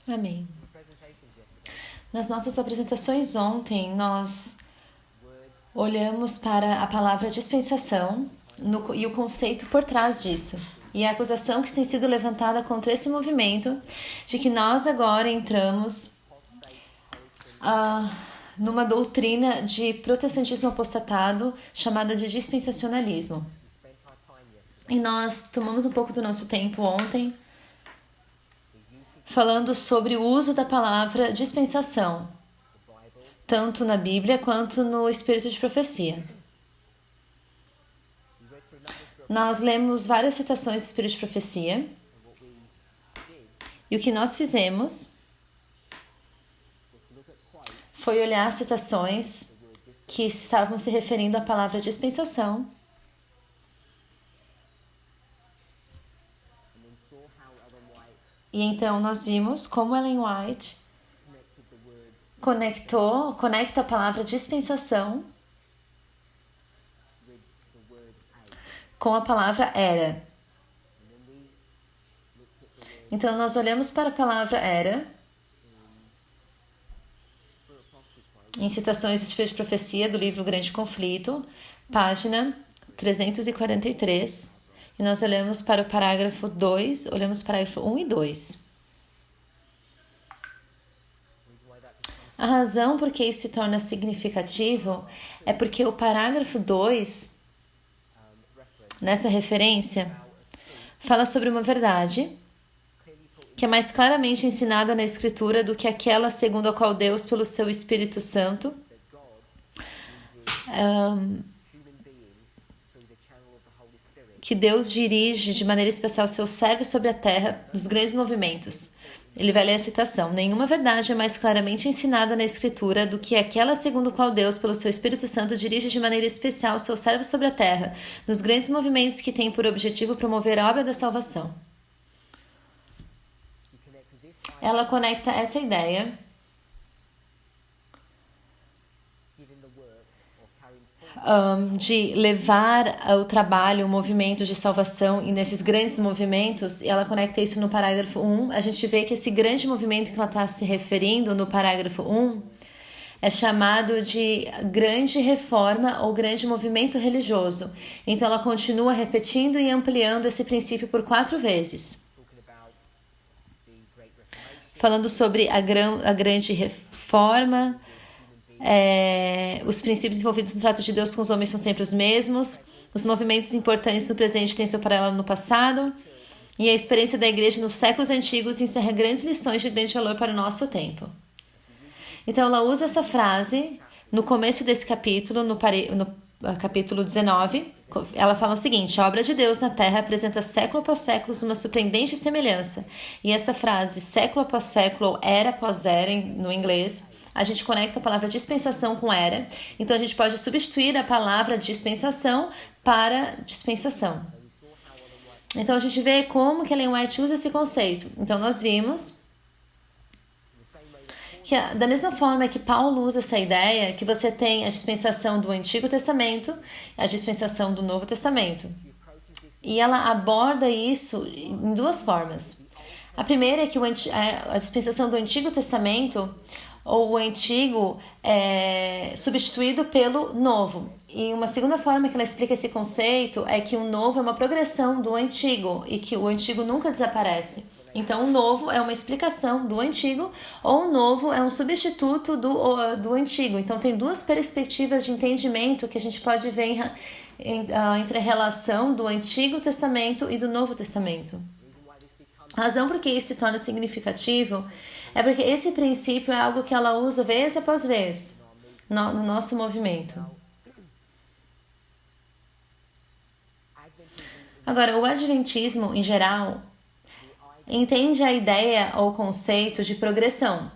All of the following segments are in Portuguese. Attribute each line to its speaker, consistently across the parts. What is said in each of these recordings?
Speaker 1: Amém. Nas nossas apresentações ontem, nós olhamos para a palavra dispensação e o conceito por trás disso. E a acusação que tem sido levantada contra esse movimento de que nós agora entramos numa doutrina de protestantismo apostatado chamada de dispensacionalismo. E nós tomamos um pouco do nosso tempo ontem falando sobre o uso da palavra dispensação, tanto na Bíblia quanto no Espírito de Profecia. Nós lemos várias citações do Espírito de Profecia e o que nós fizemos foi olhar as citações que estavam se referindo à palavra dispensação e então nós vimos como Ellen White conecta a palavra dispensação com a palavra era. Então nós olhamos para a palavra era em citações do Espírito de Profecia do livro Grande Conflito, página 343, e nós olhamos para o parágrafo 2, olhamos para o parágrafo 1 e 2. A razão por que isso se torna significativo é porque o parágrafo 2, nessa referência, fala sobre uma verdade que é mais claramente ensinada na Escritura do que aquela segundo a qual Deus, pelo seu Espírito Santo, que Deus dirige de maneira especial seus servos sobre a terra nos grandes movimentos. Ele vai ler a citação. Nenhuma verdade é mais claramente ensinada na Escritura do que aquela segundo a qual Deus, pelo seu Espírito Santo, dirige de maneira especial seus servos sobre a terra, nos grandes movimentos que têm por objetivo promover a obra da salvação. Ela conecta essa ideia de levar o trabalho, o movimento de salvação e nesses grandes movimentos, e ela conecta isso no parágrafo 1. A gente vê que esse grande movimento que ela está se referindo no parágrafo 1 é chamado de grande reforma ou grande movimento religioso. Então ela continua repetindo e ampliando esse princípio por 4 vezes. Falando sobre a grande reforma, os princípios envolvidos no trato de Deus com os homens são sempre os mesmos, os movimentos importantes no presente têm seu paralelo no passado, e a experiência da igreja nos séculos antigos encerra grandes lições de grande valor para o nosso tempo. Então ela usa essa frase no começo desse capítulo, no capítulo 19, ela fala o seguinte: a obra de Deus na terra apresenta século após século uma surpreendente semelhança. E essa frase, século após século, ou era após era, no inglês, a gente conecta a palavra dispensação com era. Então a gente pode substituir a palavra dispensação para dispensação. Então a gente vê como que Ellen White usa esse conceito. Então nós vimos que da mesma forma que Paulo usa essa ideia, que você tem a dispensação do Antigo Testamento, a dispensação do Novo Testamento. E ela aborda isso em 2 formas. A primeira é que a dispensação do Antigo Testamento, ou o Antigo, é substituído pelo Novo. E uma segunda forma que ela explica esse conceito é que o Novo é uma progressão do Antigo e que o Antigo nunca desaparece. Então, o Novo é uma explicação do Antigo, ou o Novo é um substituto do Antigo. Então, tem 2 perspectivas de entendimento que a gente pode ver entre a relação do Antigo Testamento e do Novo Testamento. A razão por que isso se torna significativo é porque esse princípio é algo que ela usa vez após vez no nosso movimento. Agora, o Adventismo, em geral, entende a ideia ou conceito de progressão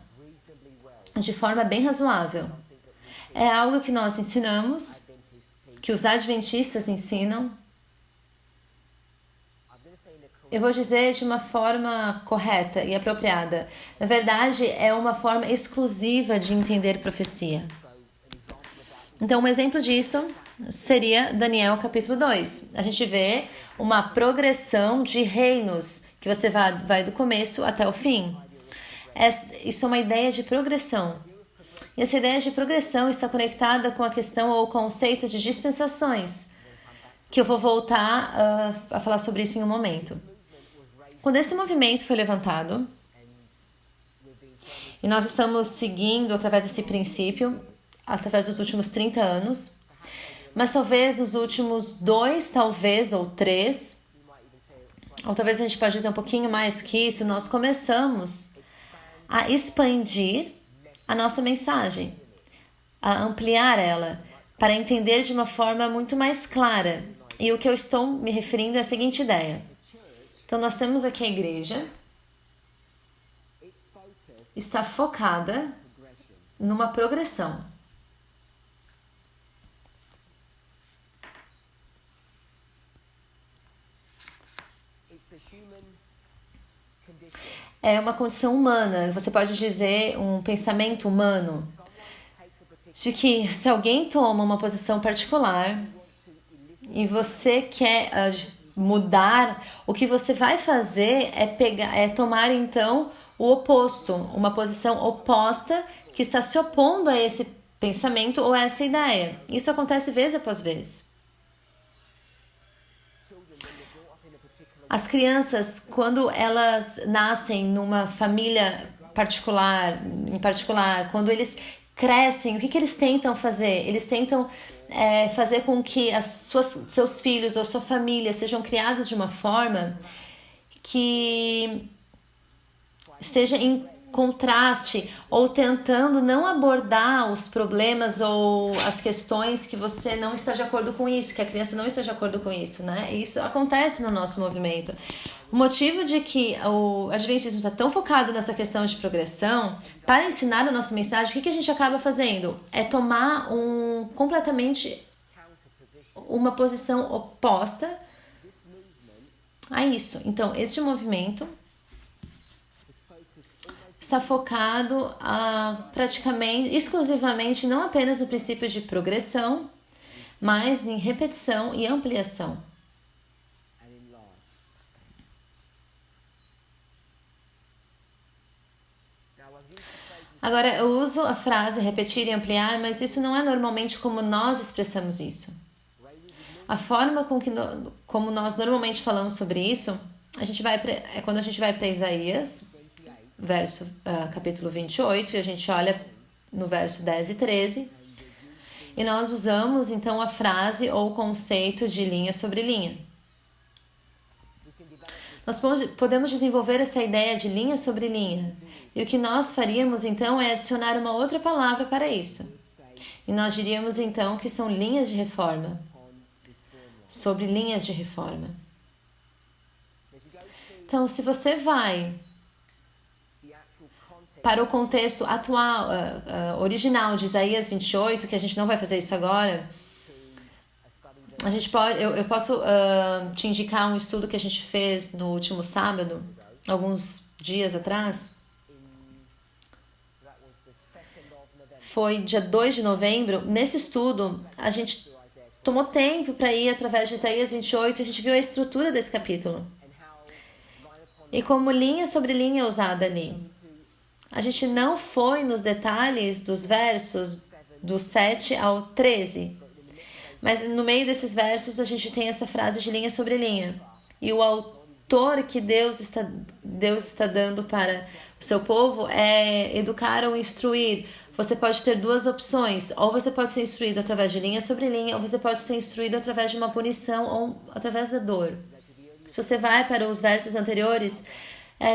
Speaker 1: de forma bem razoável. É algo que nós ensinamos, que os adventistas ensinam. Eu vou dizer de uma forma correta e apropriada. Na verdade, é uma forma exclusiva de entender profecia. Então, um exemplo disso seria Daniel capítulo 2. A gente vê uma progressão de reinos, que você vai do começo até o fim. Isso é uma ideia de progressão. E essa ideia de progressão está conectada com a questão ou o conceito de dispensações, que eu vou voltar a falar sobre isso em um momento. Quando esse movimento foi levantado, e nós estamos seguindo através desse princípio, através dos últimos 30 anos, mas talvez nos últimos 2, talvez, ou 3, ou talvez a gente pode dizer um pouquinho mais do que isso, nós começamos a expandir a nossa mensagem, a ampliar ela, para entender de uma forma muito mais clara. E o que eu estou me referindo é a seguinte ideia. Então, nós temos aqui a igreja, está focada numa progressão. É uma condição humana, você pode dizer um pensamento humano, de que se alguém toma uma posição particular e você quer mudar, o que você vai fazer é tomar então o oposto, uma posição oposta que está se opondo a esse pensamento ou a essa ideia. Isso acontece vez após vez. As crianças, quando elas nascem numa família em particular, quando eles crescem, o que eles tentam fazer? Eles tentam fazer com que seus filhos ou sua família sejam criados de uma forma que seja em contraste ou tentando não abordar os problemas ou as questões que você não está de acordo com isso, que a criança não está de acordo com isso, né? E isso acontece no nosso movimento. O motivo de que o Adventismo está tão focado nessa questão de progressão, para ensinar a nossa mensagem, o que a gente acaba fazendo? É tomar completamente uma posição oposta a isso. Então, este movimento está focado praticamente, exclusivamente, não apenas no princípio de progressão, mas em repetição e ampliação. Agora, eu uso a frase repetir e ampliar, mas isso não é normalmente como nós expressamos isso. A forma como nós normalmente falamos sobre isso, é quando a gente vai para Isaías, capítulo 28, e a gente olha no verso 10 e 13, e nós usamos então a frase ou o conceito de linha sobre linha. Nós podemos desenvolver essa ideia de linha sobre linha, e o que nós faríamos então é adicionar uma outra palavra para isso. E nós diríamos então que são linhas de reforma, sobre linhas de reforma. Então, se você vai para o contexto atual, original de Isaías 28, que a gente não vai fazer isso agora, eu posso te indicar um estudo que a gente fez no último sábado, alguns dias atrás. Foi dia 2 de novembro. Nesse estudo, a gente tomou tempo para ir através de Isaías 28, a gente viu a estrutura desse capítulo. E como linha sobre linha é usada ali. A gente não foi nos detalhes dos versos do 7 ao 13. Mas no meio desses versos a gente tem essa frase de linha sobre linha. E o autor que Deus está dando para o seu povo é educar ou instruir. Você pode ter duas opções. Ou você pode ser instruído através de linha sobre linha, ou você pode ser instruído através de uma punição ou através da dor. Se você vai para os versos anteriores,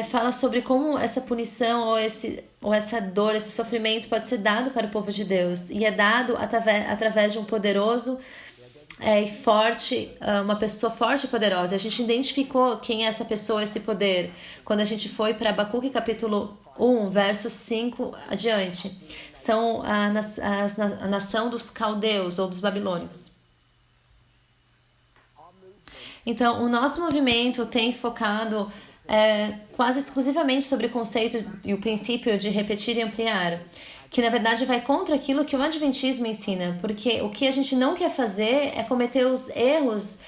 Speaker 1: fala sobre como essa punição ou essa dor, esse sofrimento pode ser dado para o povo de Deus. E é dado através de um poderoso e forte, uma pessoa forte e poderosa. A gente identificou quem é essa pessoa, esse poder, quando a gente foi para Abacuque capítulo 1, verso 5 adiante. São a nação dos caldeus ou dos babilônicos. Então, o nosso movimento tem focado quase exclusivamente sobre o conceito e o princípio de repetir e ampliar, que na verdade vai contra aquilo que o Adventismo ensina, porque o que a gente não quer fazer é cometer os erros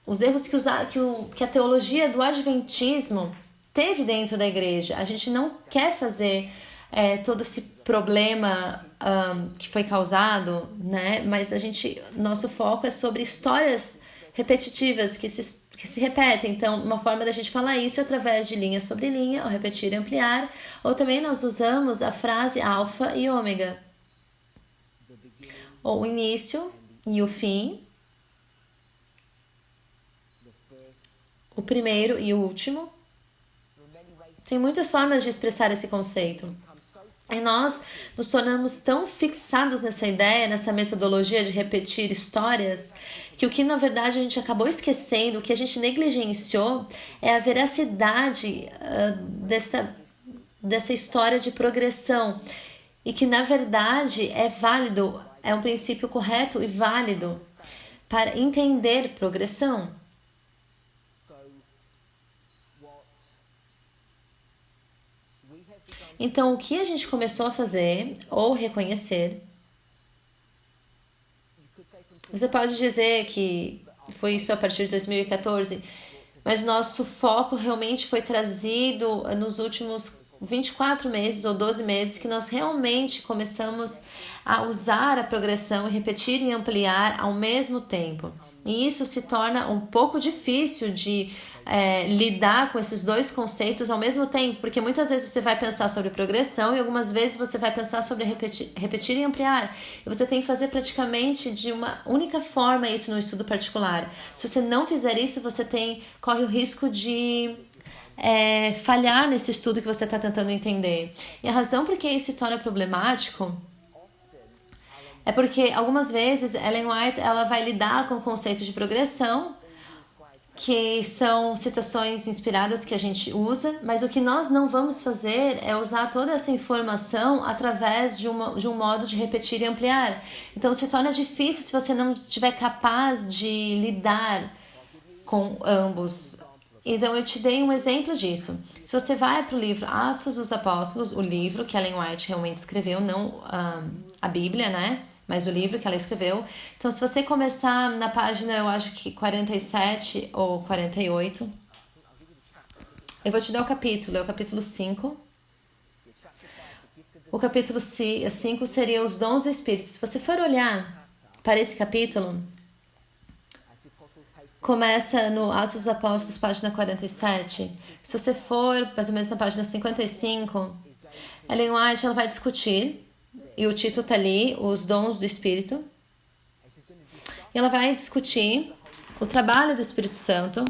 Speaker 1: os erros que a teologia do Adventismo teve dentro da igreja. A gente não quer fazer todo esse problema que foi causado, né? Mas nosso foco é sobre histórias repetitivas que se repetem. Então, uma forma da gente falar isso é através de linha sobre linha, ou repetir e ampliar, ou também nós usamos a frase alfa e ômega, ou o início e o fim, o primeiro e o último. Tem muitas formas de expressar esse conceito. E nós nos tornamos tão fixados nessa ideia, nessa metodologia de repetir histórias, que o que na verdade a gente acabou esquecendo, o que a gente negligenciou, é a veracidade dessa história de progressão. E que na verdade é válido, é um princípio correto e válido para entender progressão. Então, o que a gente começou a fazer ou reconhecer, você pode dizer que foi isso a partir de 2014, mas nosso foco realmente foi trazido nos últimos 24 meses ou 12 meses, que nós realmente começamos a usar a progressão e repetir e ampliar ao mesmo tempo. E isso se torna um pouco difícil de lidar com esses dois conceitos ao mesmo tempo, porque muitas vezes você vai pensar sobre progressão e algumas vezes você vai pensar sobre repetir e ampliar. E você tem que fazer praticamente de uma única forma isso no estudo particular. Se você não fizer isso, você corre o risco de falhar nesse estudo que você está tentando entender. E a razão por que isso se torna problemático é porque algumas vezes Ellen White ela vai lidar com o conceito de progressão, que são citações inspiradas que a gente usa, mas o que nós não vamos fazer é usar toda essa informação através de um modo de repetir e ampliar. Então se torna difícil se você não estiver capaz de lidar com ambos. Então eu te dei um exemplo disso. Se você vai para o livro Atos dos Apóstolos, o livro que Ellen White realmente escreveu, não a Bíblia, né? Mas o livro que ela escreveu. Então se você começar na página, eu acho que 47 ou 48, eu vou te dar o capítulo, é o capítulo 5. O capítulo 5 seria os dons do Espírito. Se você for olhar para esse capítulo, começa no Atos dos Apóstolos, página 47. Se você for mais ou menos na página 55, Ellen White ela vai discutir, e o título está ali, os dons do Espírito. E ela vai discutir o trabalho do Espírito Santo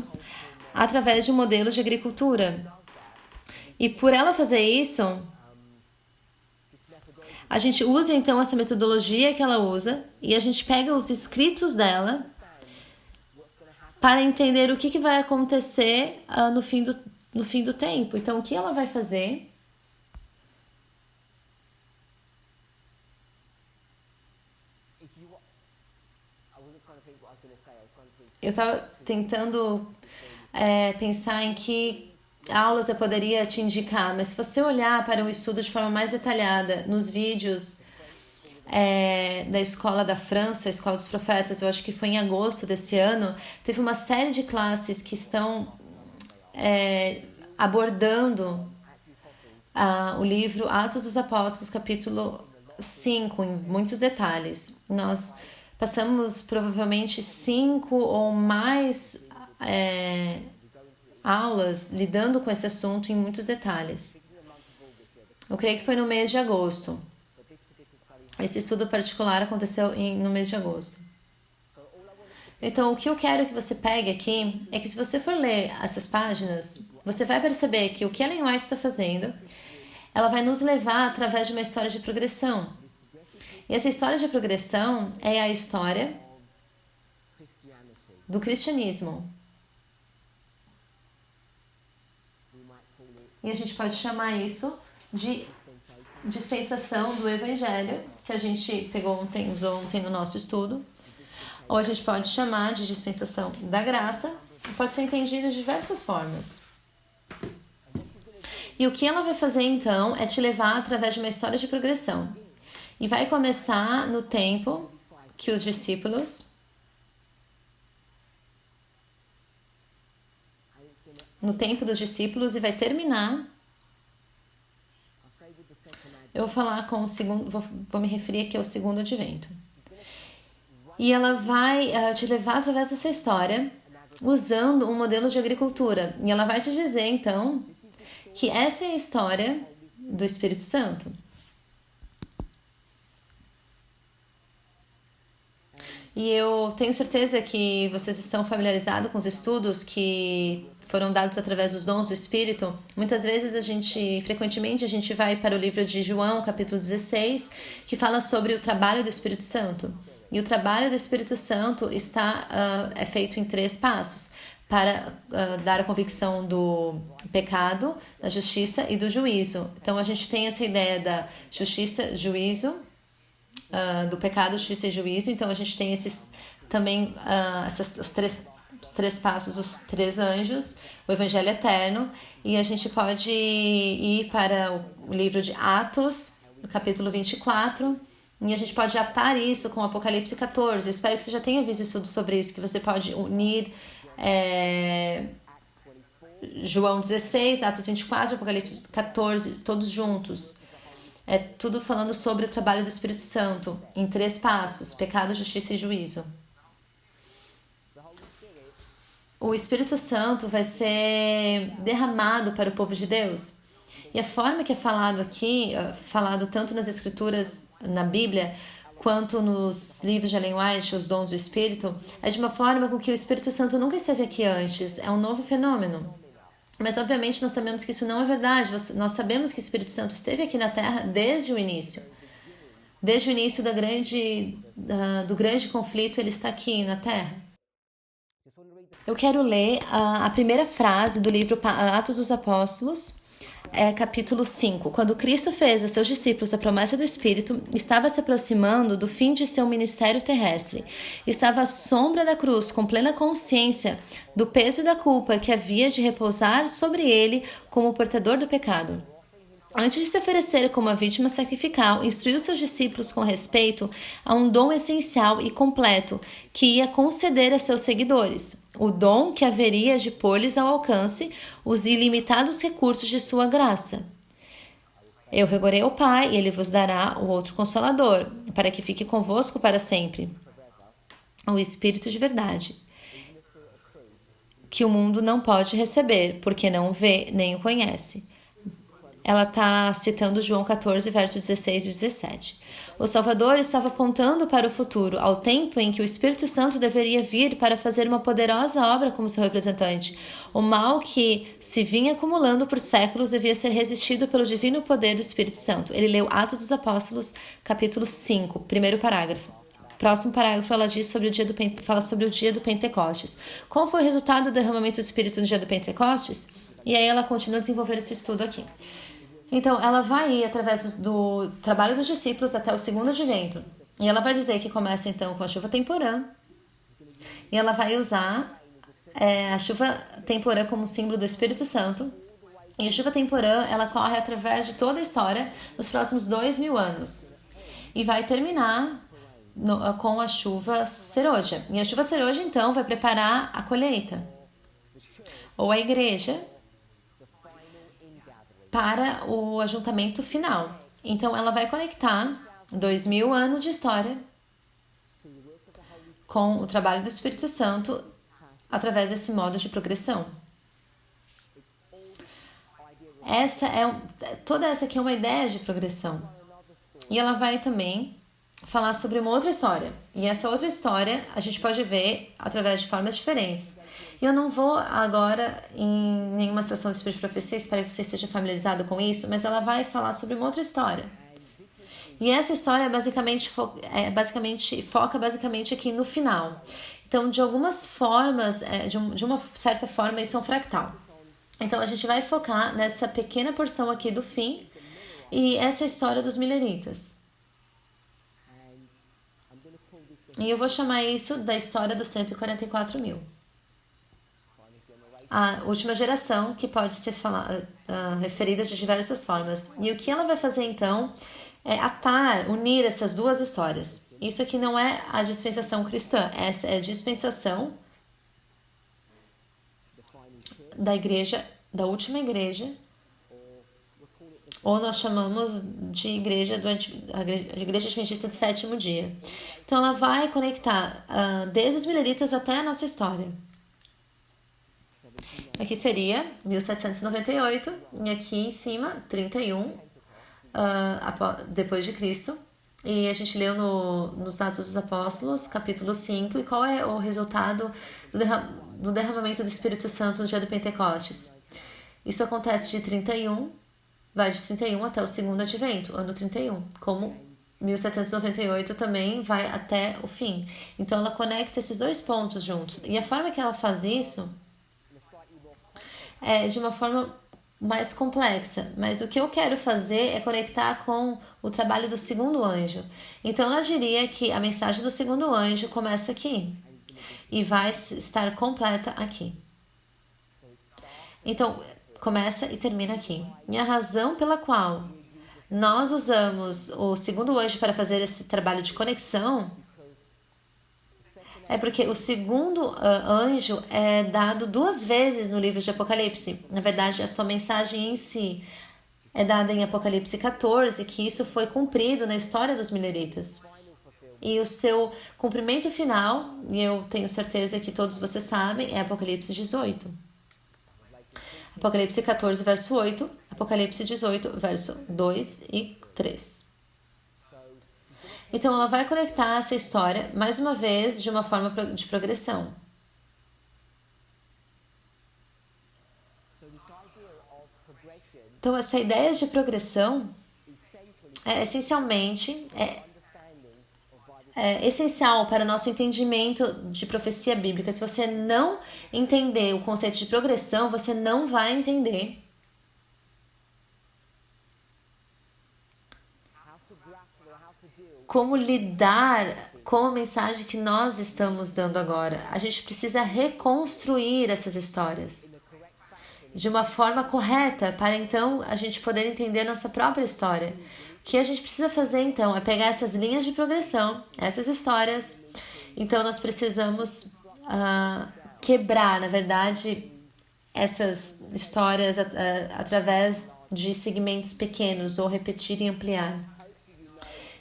Speaker 1: através de um modelo de agricultura. E por ela fazer isso, a gente usa então essa metodologia que ela usa e a gente pega os escritos dela para entender o que vai acontecer no fim do tempo. Então, o que ela vai fazer? Eu estava tentando pensar em que aulas eu poderia te indicar, mas se você olhar para um estudo de forma mais detalhada nos vídeos da Escola da França, a Escola dos Profetas, eu acho que foi em agosto desse ano, teve uma série de classes que estão abordando o livro Atos dos Apóstolos, capítulo 5, em muitos detalhes. Nós passamos provavelmente 5 ou mais aulas lidando com esse assunto em muitos detalhes. Eu creio que foi no mês de agosto. Esse estudo particular aconteceu no mês de agosto. Então, o que eu quero que você pegue aqui é que se você for ler essas páginas, você vai perceber que o que Ellen White está fazendo, ela vai nos levar através de uma história de progressão. E essa história de progressão é a história do cristianismo. E a gente pode chamar isso de dispensação do evangelho, que a gente usou ontem no nosso estudo. Ou a gente pode chamar de dispensação da graça. Pode ser entendido de diversas formas. E o que ela vai fazer então é te levar através de uma história de progressão. E vai começar no tempo que os discípulos no tempo dos discípulos e vai terminar. Eu vou falar com o segundo, vou me referir aqui ao segundo advento. E ela vai te levar através dessa história, usando um modelo de agricultura. E ela vai te dizer, então, que essa é a história do Espírito Santo. E eu tenho certeza que vocês estão familiarizados com os estudos que foram dados através dos dons do Espírito. Muitas vezes frequentemente a gente vai para o livro de João, capítulo 16, que fala sobre o trabalho do Espírito Santo. E o trabalho do Espírito Santo é feito em 3 passos, para dar a convicção do pecado, da justiça e do juízo. Então a gente tem essa ideia da justiça, juízo, do pecado, justiça e juízo. Então a gente tem os 3 passos, os 3 anjos, o evangelho eterno, e a gente pode ir para o livro de Atos, no capítulo 24, e a gente pode atar isso com Apocalipse 14. Eu espero que você já tenha visto estudo sobre isso, que você pode unir João 16, Atos 24, Apocalipse 14, todos juntos. É tudo falando sobre o trabalho do Espírito Santo, em 3 passos: pecado, justiça e juízo. O Espírito Santo vai ser derramado para o povo de Deus. E a forma que é falado aqui, falado tanto nas Escrituras, na Bíblia, quanto nos livros de Ellen White, Os Dons do Espírito, é de uma forma com que o Espírito Santo nunca esteve aqui antes. É um novo fenômeno. Mas, obviamente, nós sabemos que isso não é verdade. Nós sabemos que o Espírito Santo esteve aqui na Terra desde o início. Desde o início do grande conflito, ele está aqui na Terra. Eu quero ler a primeira frase do livro Atos dos Apóstolos, capítulo 5. Quando Cristo fez a seus discípulos a promessa do Espírito, estava se aproximando do fim de seu ministério terrestre. Estava à sombra da cruz, com plena consciência do peso da culpa que havia de repousar sobre ele como portador do pecado. Antes de se oferecer como a vítima sacrificial, instruiu seus discípulos com respeito a um dom essencial e completo que ia conceder a seus seguidores, o dom que haveria de pôr-lhes ao alcance os ilimitados recursos de sua graça. Eu rogarei ao Pai, e Ele vos dará o outro Consolador, para que fique convosco para sempre, o Espírito de verdade, que o mundo não pode receber, porque não o vê nem o conhece. Ela está citando João 14, versos 16 e 17. O Salvador estava apontando para o futuro, ao tempo em que o Espírito Santo deveria vir para fazer uma poderosa obra como seu representante. O mal que se vinha acumulando por séculos devia ser resistido pelo divino poder do Espírito Santo. Ele leu Atos dos Apóstolos, capítulo 5, primeiro parágrafo. Próximo parágrafo, ela diz fala sobre o dia do Pentecostes. Qual foi o resultado do derramamento do Espírito no dia do Pentecostes? E aí ela continua a desenvolver esse estudo aqui. Então, ela vai ir através do trabalho dos discípulos até o segundo advento. E ela vai dizer que começa, então, com a chuva temporã. E ela vai usar a chuva temporã como símbolo do Espírito Santo. E a chuva temporã, ela corre através de toda a história nos próximos 2000 anos. E vai terminar com a chuva serôdia. E a chuva serôdia, então, vai preparar a colheita. Ou a igreja para o ajuntamento final. Então, ela vai conectar 2000 anos de história com o trabalho do Espírito Santo através desse modo de progressão. Toda essa aqui é uma ideia de progressão. E ela vai também falar sobre uma outra história. E essa outra história a gente pode ver através de formas diferentes. E eu não vou agora em nenhuma sessão de Espírito de Profecia, espero que você esteja familiarizado com isso, mas ela vai falar sobre uma outra história. E essa história foca basicamente aqui no final. Então, de algumas formas, de uma certa forma, isso é um fractal. Então, a gente vai focar nessa pequena porção aqui do fim e essa história dos milenitas. E eu vou chamar isso da história dos 144 mil. A última geração, que pode ser referida de diversas formas. E o que ela vai fazer, então, é unir essas duas histórias. Isso aqui não é a dispensação cristã, essa é a dispensação da igreja, da última igreja, ou nós chamamos de igreja a igreja adventista do sétimo dia. Então ela vai conectar desde os mileritas até a nossa história. Aqui seria 1798 e aqui em cima 31 depois de Cristo. E a gente leu nos Atos dos Apóstolos, capítulo 5, e qual é o resultado do derramamento do Espírito Santo no dia do Pentecostes. Isso acontece vai de 31 até o segundo advento, ano 31, como 1798 também vai até o fim. Então ela conecta esses dois pontos juntos. E a forma que ela faz isso é de uma forma mais complexa, mas o que eu quero fazer é conectar com o trabalho do segundo anjo. Então ela diria que a mensagem do segundo anjo começa aqui e vai estar completa aqui. Então começa e termina aqui. E a razão pela qual nós usamos o segundo anjo para fazer esse trabalho de conexão é porque o segundo anjo é dado 2 vezes no livro de Apocalipse. Na verdade, a sua mensagem em si é dada em Apocalipse 14, que isso foi cumprido na história dos mileritas. E o seu cumprimento final, e eu tenho certeza que todos vocês sabem, é Apocalipse 18. Apocalipse 14, verso 8, Apocalipse 18, verso 2 e 3. Então, ela vai conectar essa história, mais uma vez, de uma forma de progressão. Então, essa ideia de progressão é essencialmente essencial para o nosso entendimento de profecia bíblica. Se você não entender o conceito de progressão, você não vai entender como lidar com a mensagem que nós estamos dando agora. A gente precisa reconstruir essas histórias de uma forma correta para então a gente poder entender a nossa própria história. O que a gente precisa fazer então é pegar essas linhas de progressão, essas histórias. Então nós precisamos quebrar, na verdade, essas histórias através de segmentos pequenos ou repetir e ampliar.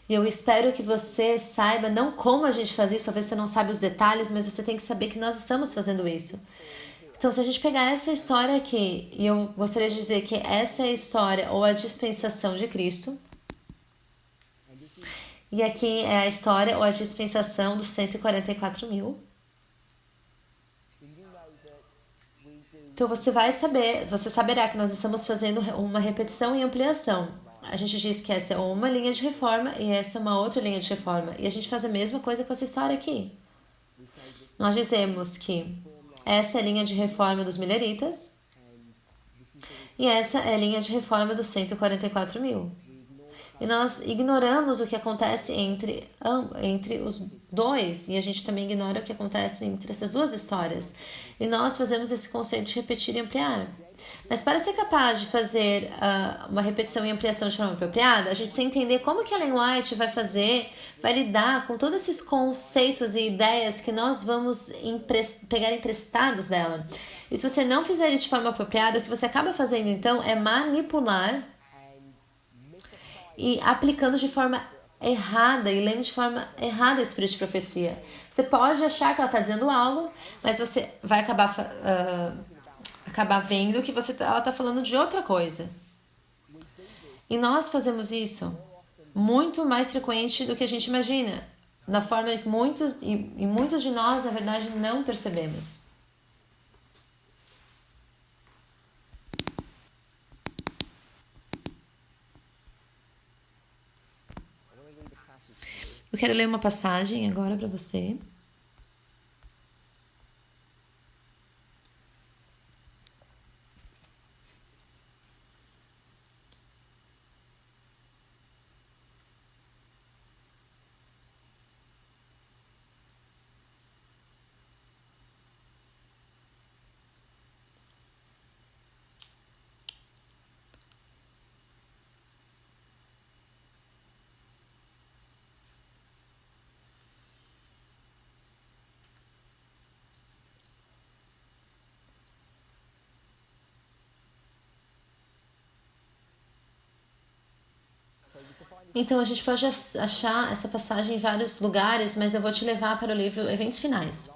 Speaker 1: E eu espero que você saiba não como a gente faz isso, talvez você não sabe os detalhes, mas você tem que saber que nós estamos fazendo isso. Então, se a gente pegar essa história aqui, e eu gostaria de dizer que essa é a história ou a dispensação de Cristo, e aqui é a história ou a dispensação dos 144 mil. Então, você saberá que nós estamos fazendo uma repetição e ampliação. A gente diz que essa é uma linha de reforma e essa é uma outra linha de reforma. E a gente faz a mesma coisa com essa história aqui. Nós dizemos que essa é a linha de reforma dos mileritas e essa é a linha de reforma dos 144 mil. E nós ignoramos o que acontece entre os dois, e a gente também ignora o que acontece entre essas duas histórias. E nós fazemos esse conceito de repetir e ampliar. Mas para ser capaz de fazer uma repetição e ampliação de forma apropriada, a gente precisa entender como que Ellen White vai lidar com todos esses conceitos e ideias que nós vamos pegar emprestados dela. E se você não fizer isso de forma apropriada, o que você acaba fazendo então é manipular e aplicando de forma errada e lendo de forma errada o espírito de profecia. Você pode achar que ela está dizendo algo, mas você vai acabar vendo que ela está falando de outra coisa. E nós fazemos isso muito mais frequente do que a gente imagina, na forma que muitos de nós, na verdade, não percebemos. Eu quero ler uma passagem agora para você. Então a gente pode achar essa passagem em vários lugares, mas eu vou te levar para o livro Eventos Finais.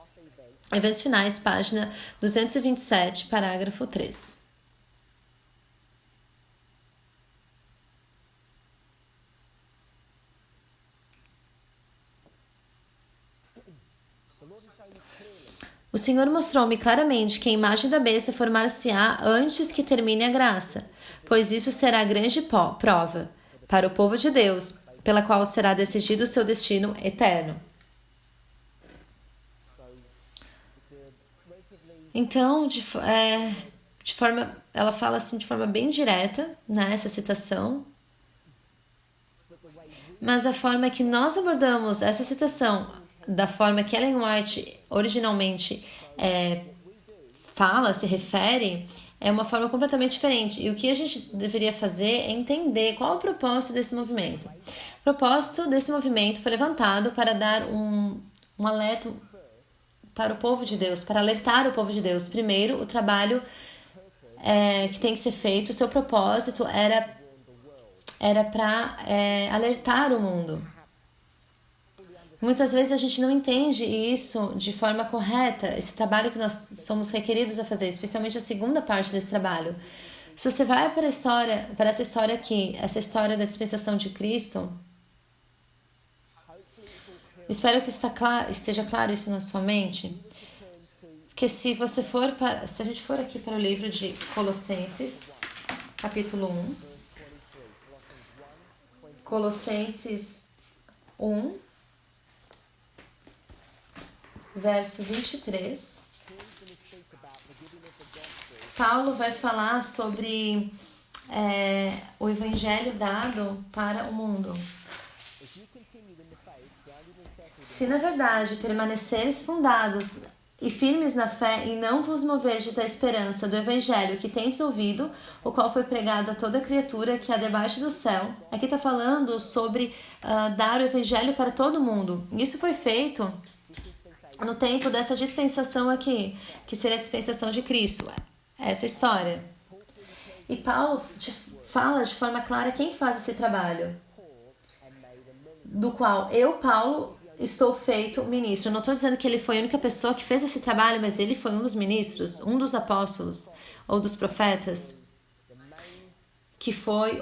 Speaker 1: Eventos Finais, página 227, parágrafo 3. O Senhor mostrou-me claramente que a imagem da besta formar-se-á antes que termine a graça, pois isso será grande prova para o povo de Deus, pela qual será decidido o seu destino eterno. Então, ela fala assim de forma bem direta, né, essa citação, mas a forma que nós abordamos essa citação, da forma que Ellen White originalmente se refere, é uma forma completamente diferente. E o que a gente deveria fazer é entender qual é o propósito desse movimento. O propósito desse movimento foi levantado para dar um alerta para o povo de Deus, para alertar o povo de Deus. Primeiro, o trabalho que tem que ser feito, o seu propósito era para alertar o mundo. Muitas vezes a gente não entende isso de forma correta, esse trabalho que nós somos requeridos a fazer, especialmente a segunda parte desse trabalho. Se você vai para essa história aqui, essa história da dispensação de Cristo, espero que esteja claro isso na sua mente, porque se a gente for aqui para o livro de Colossenses, capítulo 1, Colossenses 1, verso 23, Paulo vai falar sobre o evangelho dado para o mundo. Se na verdade permaneceres fundados e firmes na fé e não vos moverdes à esperança do evangelho que tendes ouvido, o qual foi pregado a toda criatura que há debaixo do céu. Aqui está falando sobre dar o evangelho para todo mundo. Isso foi feito no tempo dessa dispensação aqui, que seria a dispensação de Cristo. Essa história. E Paulo fala de forma clara quem faz esse trabalho, do qual eu, Paulo, estou feito ministro. Eu não estou dizendo que ele foi a única pessoa que fez esse trabalho, mas ele foi um dos ministros, um dos apóstolos ou dos profetas, que foi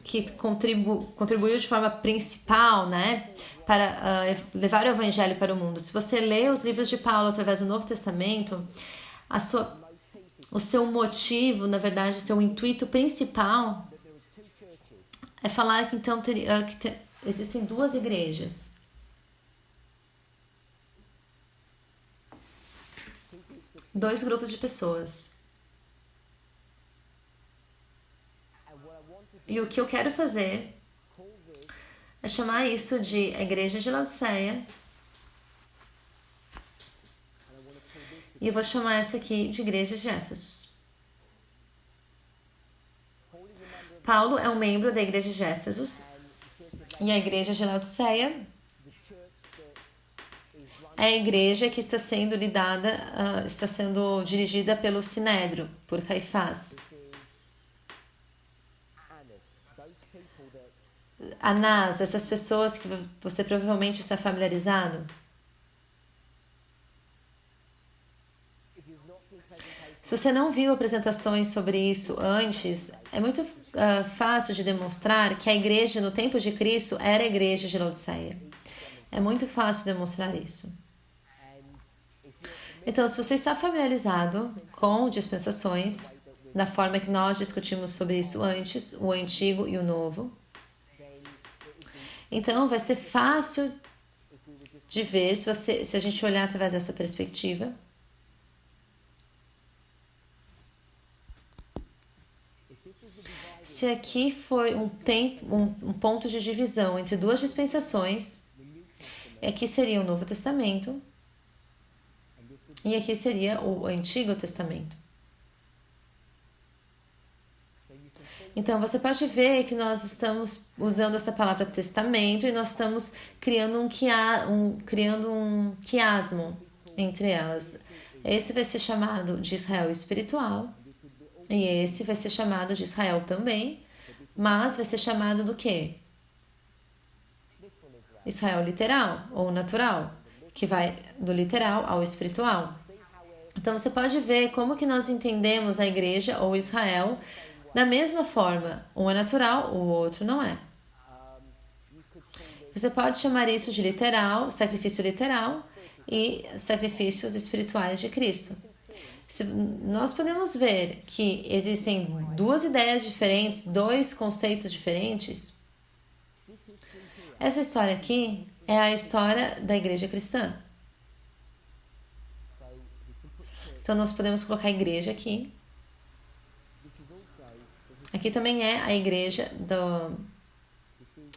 Speaker 1: que contribuiu de forma principal, né, para levar o evangelho para o mundo. Se você lê os livros de Paulo através do Novo Testamento, o seu motivo, na verdade, o seu intuito principal é falar que então existem duas igrejas. Dois grupos de pessoas. E o que eu quero fazer é chamar isso de a Igreja de Laodiceia. E eu vou chamar essa aqui de Igreja de Éfeso. Paulo é um membro da Igreja de Éfeso. E a Igreja de Laodiceia é a igreja que está sendo está sendo dirigida pelo Sinédrio, por Caifás. Anás, essas pessoas que você provavelmente está familiarizado. Se você não viu apresentações sobre isso antes, é muito fácil de demonstrar que a igreja no tempo de Cristo era a igreja de Laodiceia. É muito fácil demonstrar isso. Então, se você está familiarizado com dispensações, da forma que nós discutimos sobre isso antes, o Antigo e o Novo, então vai ser fácil de ver se a gente olhar através dessa perspectiva. Se aqui foi um ponto de divisão entre duas dispensações, aqui seria o Novo Testamento e aqui seria o Antigo Testamento. Então, você pode ver que nós estamos usando essa palavra testamento e nós estamos criando um quiasmo entre elas. Esse vai ser chamado de Israel espiritual e esse vai ser chamado de Israel também, mas vai ser chamado do quê? Israel literal ou natural, que vai do literal ao espiritual. Então você pode ver como que nós entendemos a igreja ou Israel da mesma forma. Um é natural, o outro não é. Você pode chamar isso de literal, sacrifício literal e sacrifícios espirituais de Cristo. Nós podemos ver que existem duas ideias diferentes, dois conceitos diferentes. Essa história aqui é a história da igreja cristã. Então nós podemos colocar a igreja aqui. Aqui também é a igreja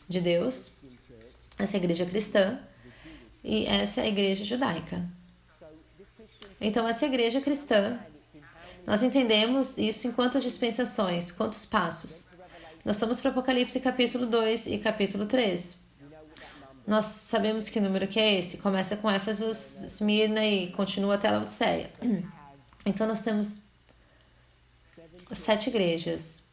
Speaker 1: de Deus. Essa é a igreja cristã. E essa é a igreja judaica. Então essa igreja cristã, nós entendemos isso em quantas dispensações, quantos passos. Nós somos para Apocalipse capítulo 2 e capítulo 3. Nós sabemos que número que é esse. Começa com Éfeso, Esmirna e continua até Laodiceia. Então nós temos 7 igrejas.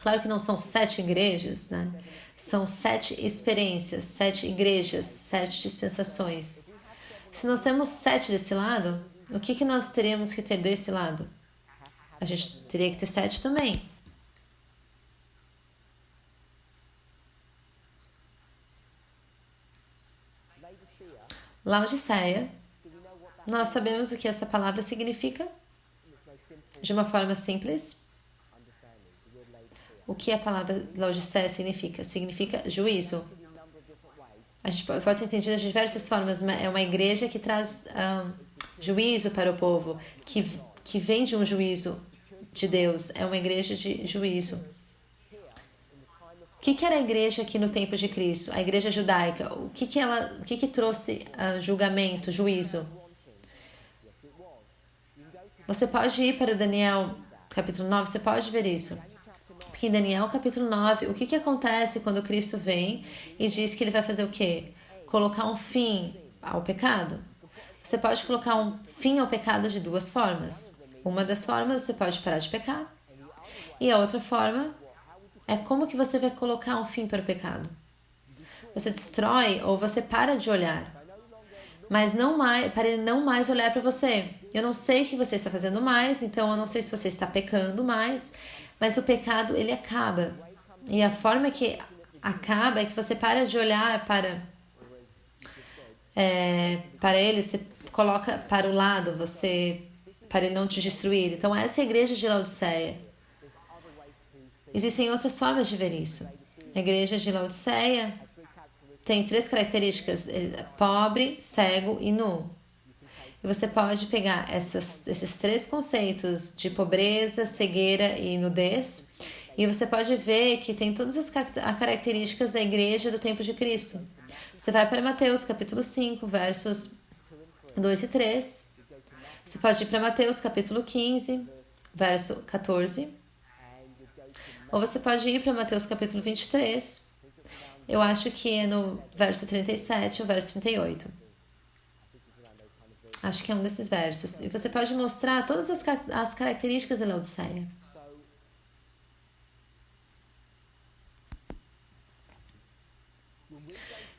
Speaker 1: Claro que não são 7 igrejas, né? São 7 experiências, 7 igrejas, 7 dispensações. Se nós temos 7 desse lado, o que nós teríamos que ter desse lado? A gente teria que ter 7 também. Laodiceia, nós sabemos o que essa palavra significa? De uma forma simples. O que a palavra Laodiceia significa? Significa juízo. A gente pode ser entendida de diversas formas, mas é uma igreja que traz juízo para o povo, que vem de um juízo de Deus. É uma igreja de juízo. O que era a igreja aqui no tempo de Cristo? A igreja judaica. O que trouxe julgamento, juízo? Você pode ir para o Daniel capítulo 9, você pode ver isso. Porque em Daniel capítulo 9, o que acontece quando Cristo vem e diz que ele vai fazer o quê? Colocar um fim ao pecado. Você pode colocar um fim ao pecado de duas formas. Uma das formas você pode parar de pecar. E a outra forma é como que você vai colocar um fim para o pecado. Você destrói ou você para de olhar. Mas não mais, para ele não mais olhar para você. Eu não sei o que você está fazendo mais, então eu não sei se você está pecando mais. Mas o pecado, ele acaba. E a forma que acaba é que você para de olhar para ele, você coloca para o lado, para ele não te destruir. Então, essa é a igreja de Laodiceia. Existem outras formas de ver isso. A igreja de Laodiceia tem 3 características: pobre, cego e nu. E você pode pegar esses 3 conceitos de pobreza, cegueira e nudez, e você pode ver que tem todas as características da igreja do tempo de Cristo. Você vai para Mateus capítulo 5, versos 2 e 3. Você pode ir para Mateus capítulo 15, verso 14. Ou você pode ir para Mateus capítulo 23. Eu acho que é no verso 37 ou verso 38. Acho que é um desses versos. E você pode mostrar todas as características da Laodiceia.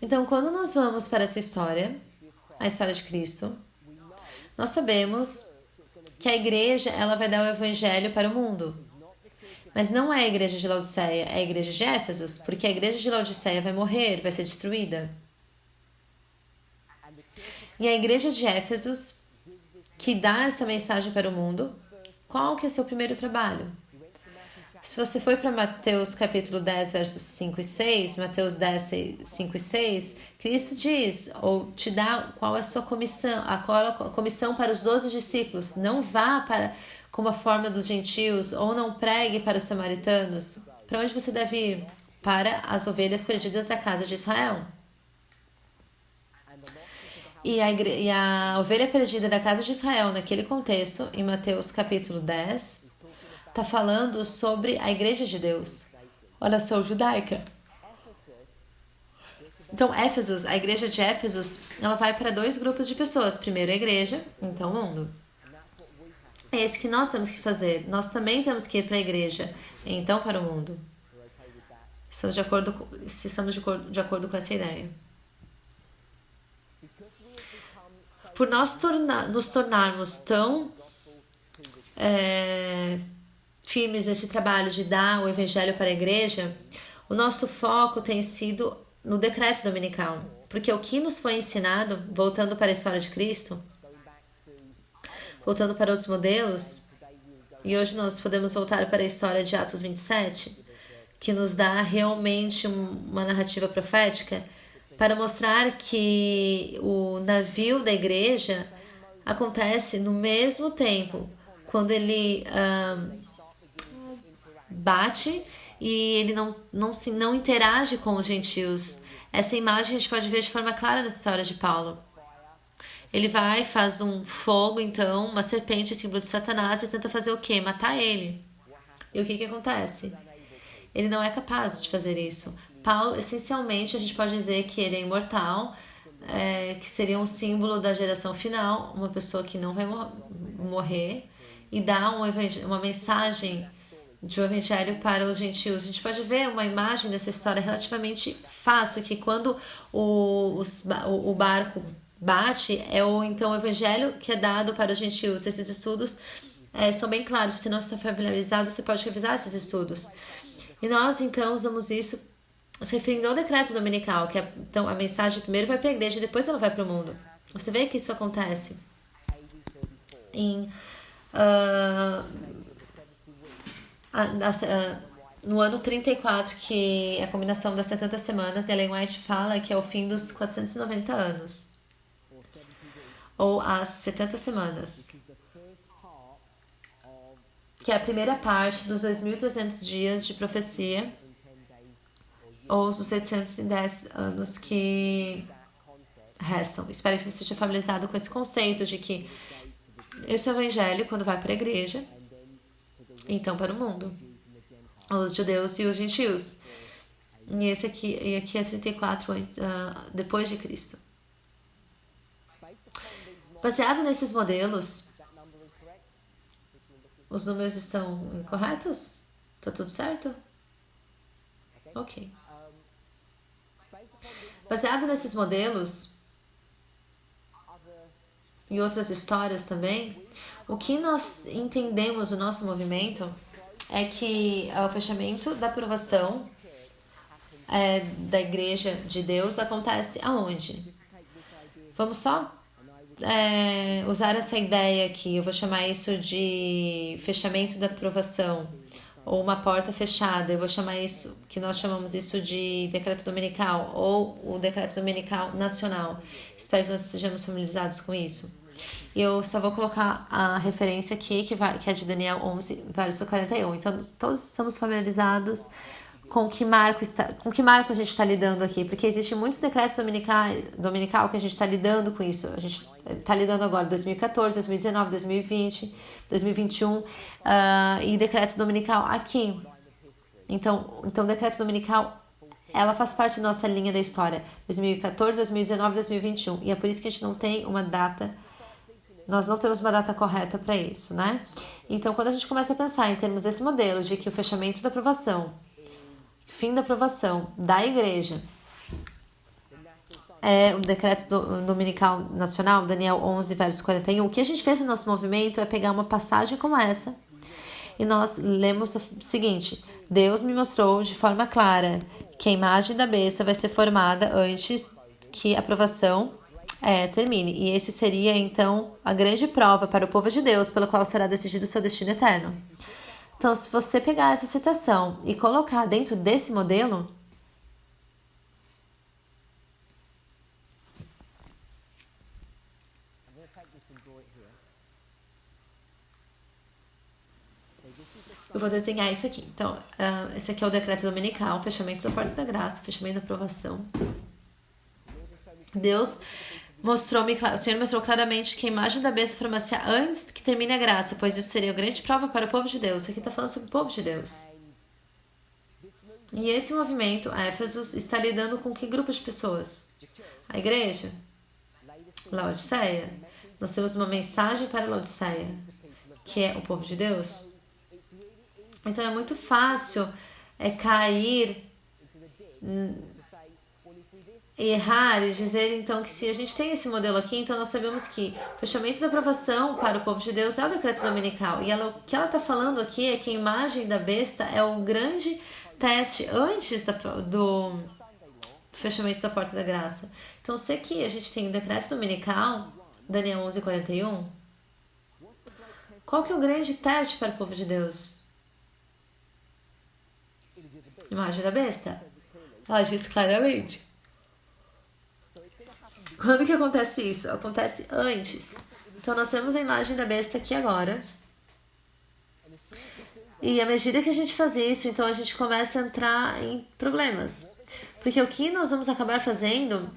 Speaker 1: Então, quando nós vamos para essa história, a história de Cristo, nós sabemos que a igreja ela vai dar o evangelho para o mundo. Mas não é a igreja de Laodiceia, é a igreja de Éfeso, porque a igreja de Laodiceia vai morrer, vai ser destruída. E a igreja de Éfeso, que dá essa mensagem para o mundo, qual que é seu primeiro trabalho? Se você for para Mateus capítulo 10, versos 5 e 6, Mateus 10, 5 e 6, Cristo diz, ou te dá qual é a sua comissão, qual é a comissão para os 12 discípulos. Não vá para como a forma dos gentios, ou não pregue para os samaritanos. Para onde você deve ir? Para as ovelhas perdidas da casa de Israel. E a ovelha perdida da casa de Israel, naquele contexto, em Mateus capítulo 10, está falando sobre a igreja de Deus, a nação judaica. Então, Éfeso, a igreja de Éfeso, ela vai para 2 grupos de pessoas. Primeiro a igreja, então o mundo. É isso que nós temos que fazer. Nós também temos que ir para a igreja, então para o mundo. Se estamos de acordo com essa ideia. Por nós nos tornarmos tão firmes nesse trabalho de dar o evangelho para a igreja, o nosso foco tem sido no decreto dominical. Porque o que nos foi ensinado, voltando para a história de Cristo, voltando para outros modelos, e hoje nós podemos voltar para a história de Atos 27, que nos dá realmente uma narrativa profética, para mostrar que o navio da igreja acontece no mesmo tempo, quando ele bate e ele não interage com os gentios. Essa imagem a gente pode ver de forma clara nessa história de Paulo. Ele vai, faz um fogo, então, uma serpente, símbolo de Satanás, e tenta fazer o quê? Matar ele. E o que acontece? Ele não é capaz de fazer isso. Paulo, essencialmente, a gente pode dizer que ele é imortal, que seria um símbolo da geração final, uma pessoa que não vai morrer, e dá uma mensagem de um evangelho para os gentios. A gente pode ver uma imagem dessa história relativamente fácil, que quando o barco bate, então o evangelho que é dado para os gentios. Esses estudos são bem claros. Se você não está familiarizado, você pode revisar esses estudos. E nós, então, usamos isso se referindo ao decreto dominical, que então a mensagem primeiro vai para a igreja e depois ela vai para o mundo. Você vê que isso acontece no ano 34, que é a combinação das 70 semanas, e Ellen White fala que é o fim dos 490 anos, ou as 70 semanas, que é a primeira parte dos 2.300 dias de profecia, ou os 810 anos que restam. Espero que você esteja familiarizado com esse conceito de que esse é o evangelho quando vai para a igreja, então para o mundo, os judeus e os gentios. E aqui é 34 depois de Cristo. Baseado nesses modelos, os números estão incorretos? Tá tudo certo? Ok. Baseado nesses modelos e outras histórias também, o que nós entendemos do nosso movimento é que o fechamento da aprovação da Igreja de Deus acontece aonde? Vamos só usar essa ideia aqui, eu vou chamar isso de fechamento da aprovação, ou uma porta fechada, eu vou chamar isso, que nós chamamos isso de decreto dominical, ou o decreto dominical nacional. Espero que nós estejamos familiarizados com isso. E eu só vou colocar a referência aqui, que é de Daniel 11, verso 41. Então, todos estamos familiarizados com que marco a gente está lidando aqui, porque existem muitos decretos dominical que a gente está lidando com isso. A gente está lidando agora 2014, 2019, 2020, 2021 e decreto dominical aqui. Então decreto dominical, ela faz parte da nossa linha da história, 2014, 2019, 2021, e é por isso que a gente não tem uma data, nós não temos uma data correta para isso, né? Então, quando a gente começa a pensar em termos desse modelo de que o fechamento da aprovação, fim da aprovação da igreja o decreto dominical nacional, Daniel 11, verso 41, o que a gente fez no nosso movimento é pegar uma passagem como essa e nós lemos o seguinte: Deus me mostrou de forma clara que a imagem da besta vai ser formada antes que a aprovação termine. E esse seria, então, a grande prova para o povo de Deus, pela qual será decidido o seu destino eterno. Então, se você pegar essa citação e colocar dentro desse modelo, eu vou desenhar isso aqui. Então, esse aqui é o decreto dominical, fechamento da porta da graça, fechamento da aprovação. O Senhor mostrou claramente que a imagem da besta formasse antes que termine a graça, pois isso seria a grande prova para o povo de Deus. Isso aqui está falando sobre o povo de Deus. E esse movimento, Éfeso, está lidando com que grupo de pessoas? A igreja? Laodiceia. Nós temos uma mensagem para Laodiceia. que é o povo de Deus. Então é muito fácil cair e errar e dizer então que se a gente tem esse modelo aqui, então nós sabemos que o fechamento da aprovação para o povo de Deus é o decreto dominical. E o que ela está falando aqui é que a imagem da besta é o grande teste antes do fechamento da porta da graça. Então, se aqui a gente tem o decreto dominical, Daniel 11:41, qual que é o grande teste para o povo de Deus? Imagem da besta. Ela diz claramente. Quando que acontece isso? Acontece antes. Então nós temos a imagem da besta aqui agora. E à medida que a gente faz isso, então a gente começa a entrar em problemas. Porque o que nós vamos acabar fazendo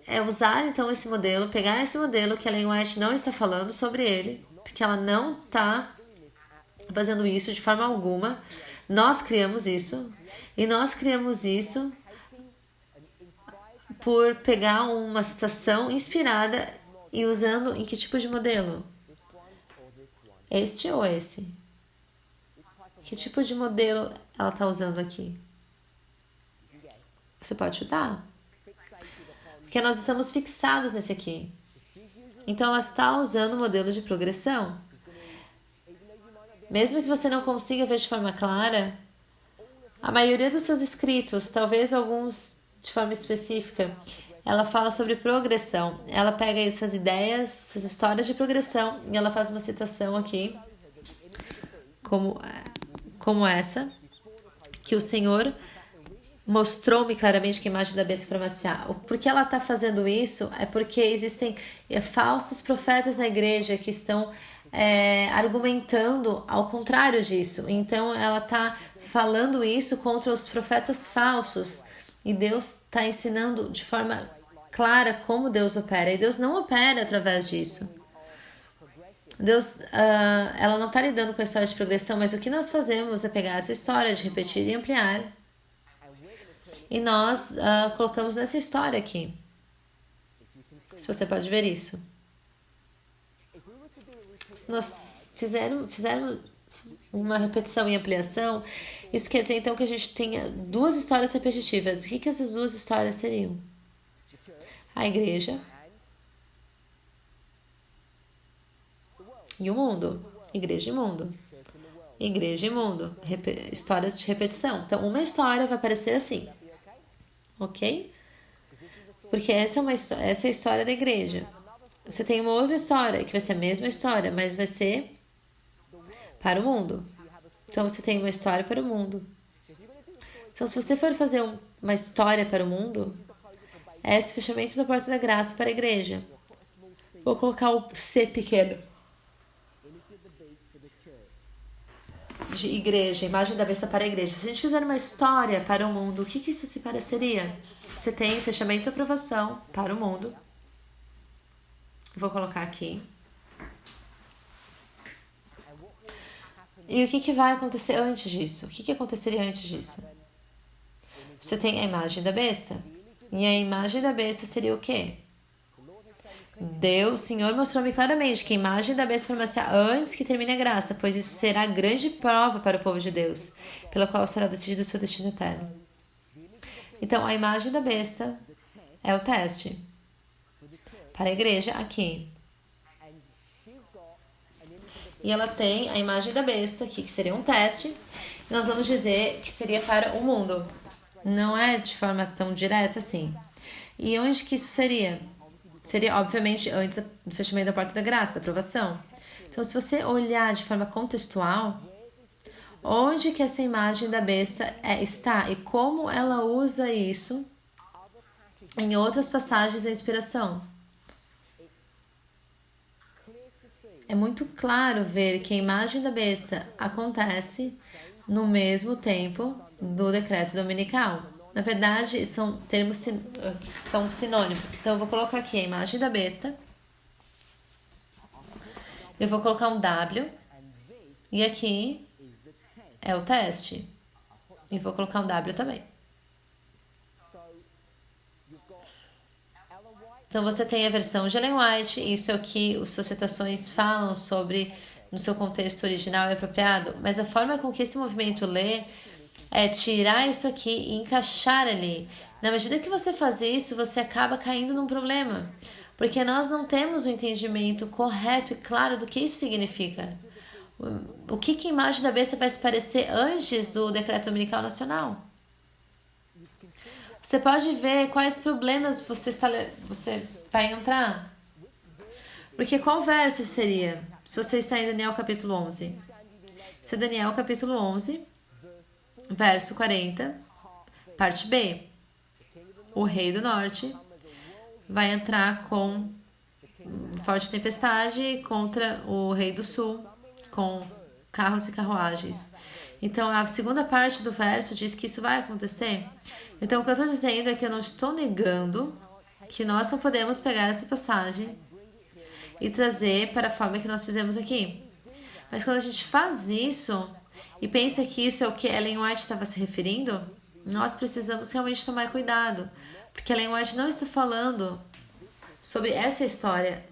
Speaker 1: é usar então esse modelo, pegar esse modelo que a Ellen White não está falando sobre ele, porque ela não está fazendo isso de forma alguma. Nós criamos isso. E nós criamos isso por pegar uma citação inspirada e usando em que tipo de modelo? Este ou esse? Que tipo de modelo ela está usando aqui? Você pode chutar? Porque nós estamos fixados nesse aqui. Então ela está usando o modelo de progressão. Mesmo que você não consiga ver de forma clara, a maioria dos seus escritos, talvez alguns de forma específica, ela fala sobre progressão. Ela pega essas ideias, essas histórias de progressão e ela faz uma citação aqui, como essa, que o Senhor mostrou-me claramente que a imagem da besta para maciar. Por que ela está fazendo isso? É porque existem falsos profetas na igreja que estão argumentando ao contrário disso. Então ela está falando isso contra os profetas falsos. E Deus está ensinando de forma clara como Deus opera. E Deus não opera através disso. Deus, ela não está lidando com a história de progressão, mas o que nós fazemos é pegar essa história de repetir e ampliar. E nós colocamos nessa história aqui. Se você pode ver isso. Se nós fizermos uma repetição e ampliação, isso quer dizer então que a gente tenha duas histórias repetitivas. O que essas duas histórias seriam? A igreja e o mundo. Igreja e mundo. Igreja e mundo. Histórias de repetição. Então, uma história vai aparecer assim. Ok? Porque essa é a história da igreja. Você tem uma outra história, que vai ser a mesma história, mas vai ser para o mundo. Então, você tem uma história para o mundo. Então, se você for fazer uma história para o mundo, é esse fechamento da porta da graça para a igreja. Vou colocar o C pequeno. De igreja, imagem da besta para a igreja. Se a gente fizer uma história para o mundo, o que isso se pareceria? Você tem fechamento e aprovação para o mundo. Vou colocar aqui. E o que vai acontecer antes disso? O que aconteceria antes disso? Você tem a imagem da besta. E a imagem da besta seria o quê? Deus, o Senhor mostrou-me claramente que a imagem da besta foi maciar antes que termine a graça, pois isso será a grande prova para o povo de Deus, pela qual será decidido o seu destino eterno. Então, a imagem da besta é o teste para a igreja aqui. E ela tem a imagem da besta aqui, que seria um teste. E nós vamos dizer que seria para o mundo. Não é de forma tão direta assim. E onde que isso seria? Seria, obviamente, antes do fechamento da porta da graça, da aprovação. Então, se você olhar de forma contextual, onde que essa imagem da besta está e como ela usa isso em outras passagens da inspiração. É muito claro ver que a imagem da besta acontece no mesmo tempo do decreto dominical. Na verdade, são termos são sinônimos. Então, eu vou colocar aqui a imagem da besta. Eu vou colocar um W. E aqui é o teste. E vou colocar um W também. Então, você tem a versão de Ellen White. Isso é o que as suas citações falam sobre no seu contexto original e apropriado, mas a forma com que esse movimento lê é tirar isso aqui e encaixar ali. Na medida que você faz isso, você acaba caindo num problema, porque nós não temos o entendimento correto e claro do que isso significa. O que a imagem da besta vai se parecer antes do decreto dominical nacional? Você pode ver quais problemas você vai entrar. Porque qual verso seria? Se você está em Daniel capítulo 11. Se é Daniel capítulo 11, verso 40, parte B. O rei do norte vai entrar com forte tempestade contra o rei do sul, com carros e carruagens. Então, a segunda parte do verso diz que isso vai acontecer. Então, o que eu estou dizendo é que eu não estou negando que nós não podemos pegar essa passagem e trazer para a forma que nós fizemos aqui. Mas quando a gente faz isso e pensa que isso é o que Ellen White estava se referindo, nós precisamos realmente tomar cuidado, porque Ellen White não está falando sobre essa história.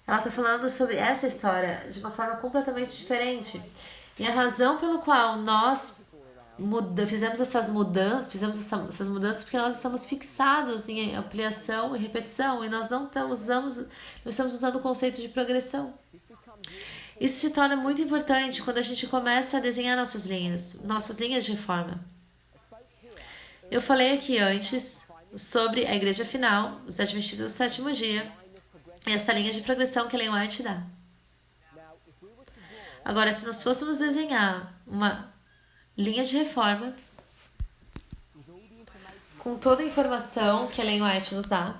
Speaker 1: Ela está falando sobre essa história de uma forma completamente diferente. E a razão pelo qual nós fizemos essas mudanças porque nós estamos fixados em ampliação e repetição e nós não estamos usando o conceito de progressão. Isso se torna muito importante quando a gente começa a desenhar nossas linhas de reforma. Eu falei aqui antes sobre a igreja final, os adventistas do sétimo dia, e essa linha de progressão que Ellen White dá. Agora, se nós fôssemos desenhar uma linha de reforma com toda a informação que Ellen White nos dá,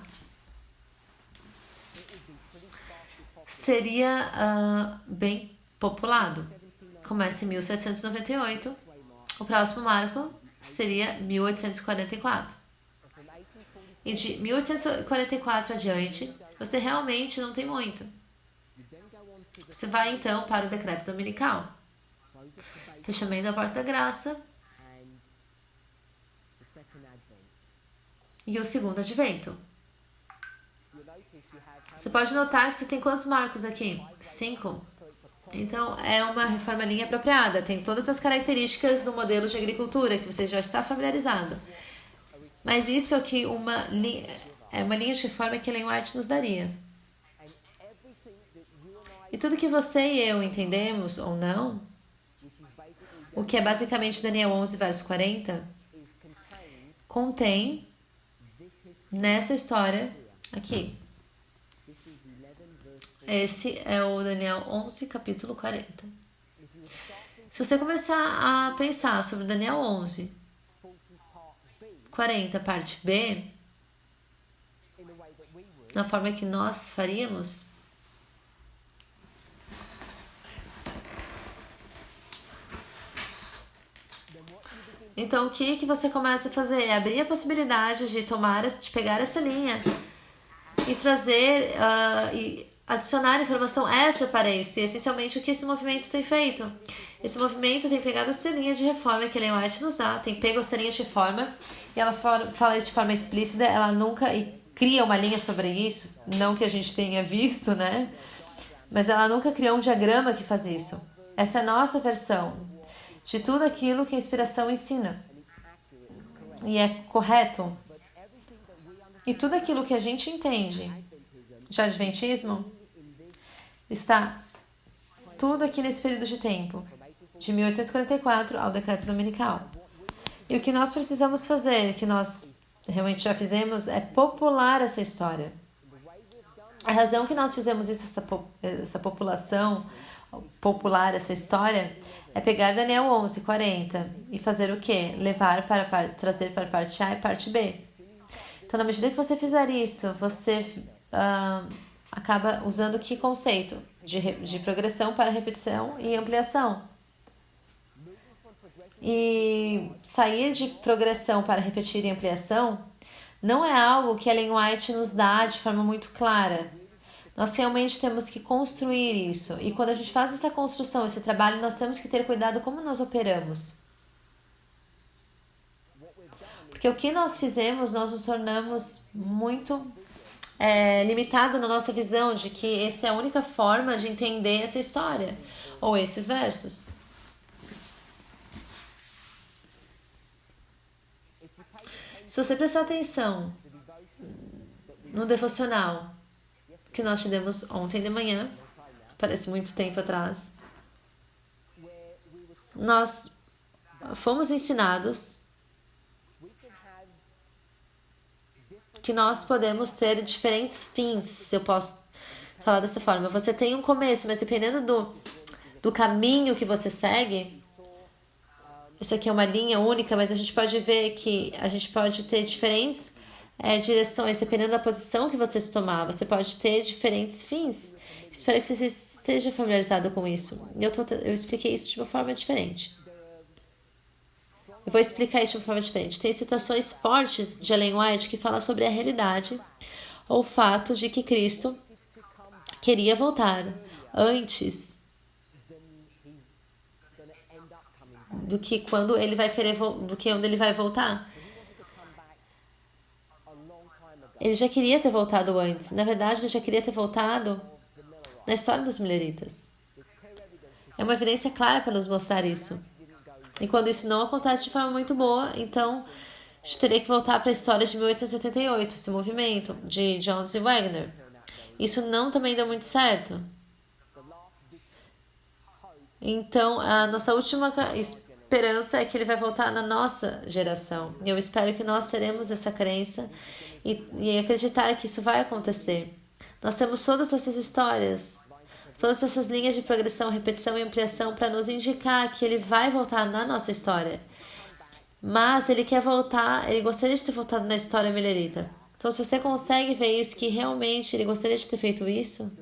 Speaker 1: seria bem populado. Começa em 1798, o próximo marco seria 1844. E de 1844 adiante, você realmente não tem muito. Você vai então para o decreto dominical. Fechamento da porta da graça e o segundo advento. Você pode notar que você tem quantos marcos aqui? 5. Então, é uma reforma linha apropriada. Tem todas as características do modelo de agricultura que você já está familiarizado. Mas isso aqui é uma linha de reforma que Ellen White nos daria. E tudo que você e eu entendemos, ou não, o que é basicamente Daniel 11, verso 40, contém nessa história aqui. Esse é o Daniel 11, capítulo 40. Se você começar a pensar sobre Daniel 11, 40, parte B, na forma que nós faríamos, então o que você começa a fazer? É abrir a possibilidade de pegar essa linha e trazer e adicionar informação extra para isso. E essencialmente o que esse movimento tem feito. Esse movimento tem pegado essa linha de reforma que Ellen White nos dá, tem pego essa linha de reforma e ela fala isso de forma explícita, ela nunca cria uma linha sobre isso, não que a gente tenha visto, né? Mas ela nunca criou um diagrama que faz isso. Essa é a nossa versão de tudo aquilo que a inspiração ensina. E é correto. E tudo aquilo que a gente entende de adventismo está tudo aqui nesse período de tempo, de 1844 ao decreto dominical. E o que nós precisamos fazer, que nós realmente já fizemos, é popular essa história. A razão que nós fizemos isso, essa população, popular essa história, é pegar Daniel 11, 40 e fazer o quê? Trazer para a parte A e parte B. Então, na medida que você fizer isso, você acaba usando que conceito? De progressão para repetição e ampliação. E sair de progressão para repetir e ampliação não é algo que Ellen White nos dá de forma muito clara. Nós realmente temos que construir isso. E quando a gente faz essa construção, esse trabalho, nós temos que ter cuidado como nós operamos. Porque o que nós fizemos, nós nos tornamos muito limitado na nossa visão de que essa é a única forma de entender essa história ou esses versos. Se você prestar atenção no devocional que nós tivemos ontem de manhã, parece muito tempo atrás, nós fomos ensinados que nós podemos ter diferentes fins, se eu posso falar dessa forma. Você tem um começo, mas dependendo do caminho que você segue, isso aqui é uma linha única, mas a gente pode ver que a gente pode ter diferentes direções, dependendo da posição que você se tomar. Você pode ter diferentes fins. Espero que você esteja familiarizado com isso. Eu expliquei isso de uma forma diferente. Eu vou explicar isso de uma forma diferente. Tem citações fortes de Ellen White que falam sobre a realidade ou o fato de que Cristo queria voltar antes do que quando ele vai querer do que onde ele vai voltar. Ele já queria ter voltado antes. Na verdade, ele já queria ter voltado na história dos mileritas. É uma evidência clara para nos mostrar isso. E quando isso não acontece de forma muito boa, então a gente teria que voltar para a história de 1888, esse movimento de Jones e Wagner. Isso não também deu muito certo. Então, a nossa última esperança é que ele vai voltar na nossa geração. E eu espero que nós teremos essa crença e acreditar que isso vai acontecer. Nós temos todas essas histórias, todas essas linhas de progressão, repetição e ampliação para nos indicar que ele vai voltar na nossa história. Mas ele quer voltar, ele gostaria de ter voltado na história milerita. Então, se você consegue ver isso, que realmente ele gostaria de ter feito isso,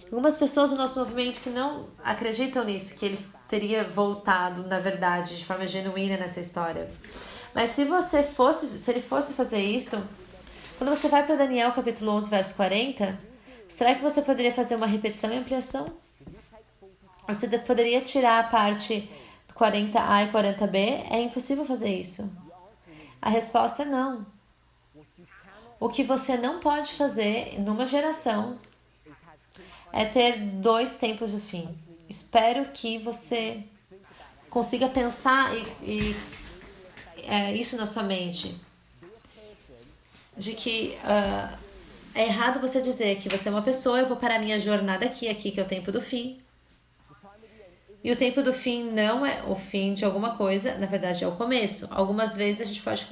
Speaker 1: algumas pessoas do nosso movimento que não acreditam nisso, que ele teria voltado, na verdade, de forma genuína nessa história. Mas se ele fosse fazer isso, quando você vai para Daniel capítulo 11, verso 40, será que você poderia fazer uma repetição e ampliação? Você poderia tirar a parte 40A e 40B? É impossível fazer isso. A resposta é não. O que você não pode fazer numa geração é ter 2 tempos do fim. Espero que você consiga pensar isso na sua mente. De que é errado você dizer que você é uma pessoa, eu vou parar minha jornada aqui que é o tempo do fim. E o tempo do fim não é o fim de alguma coisa, na verdade é o começo. Algumas vezes a gente pode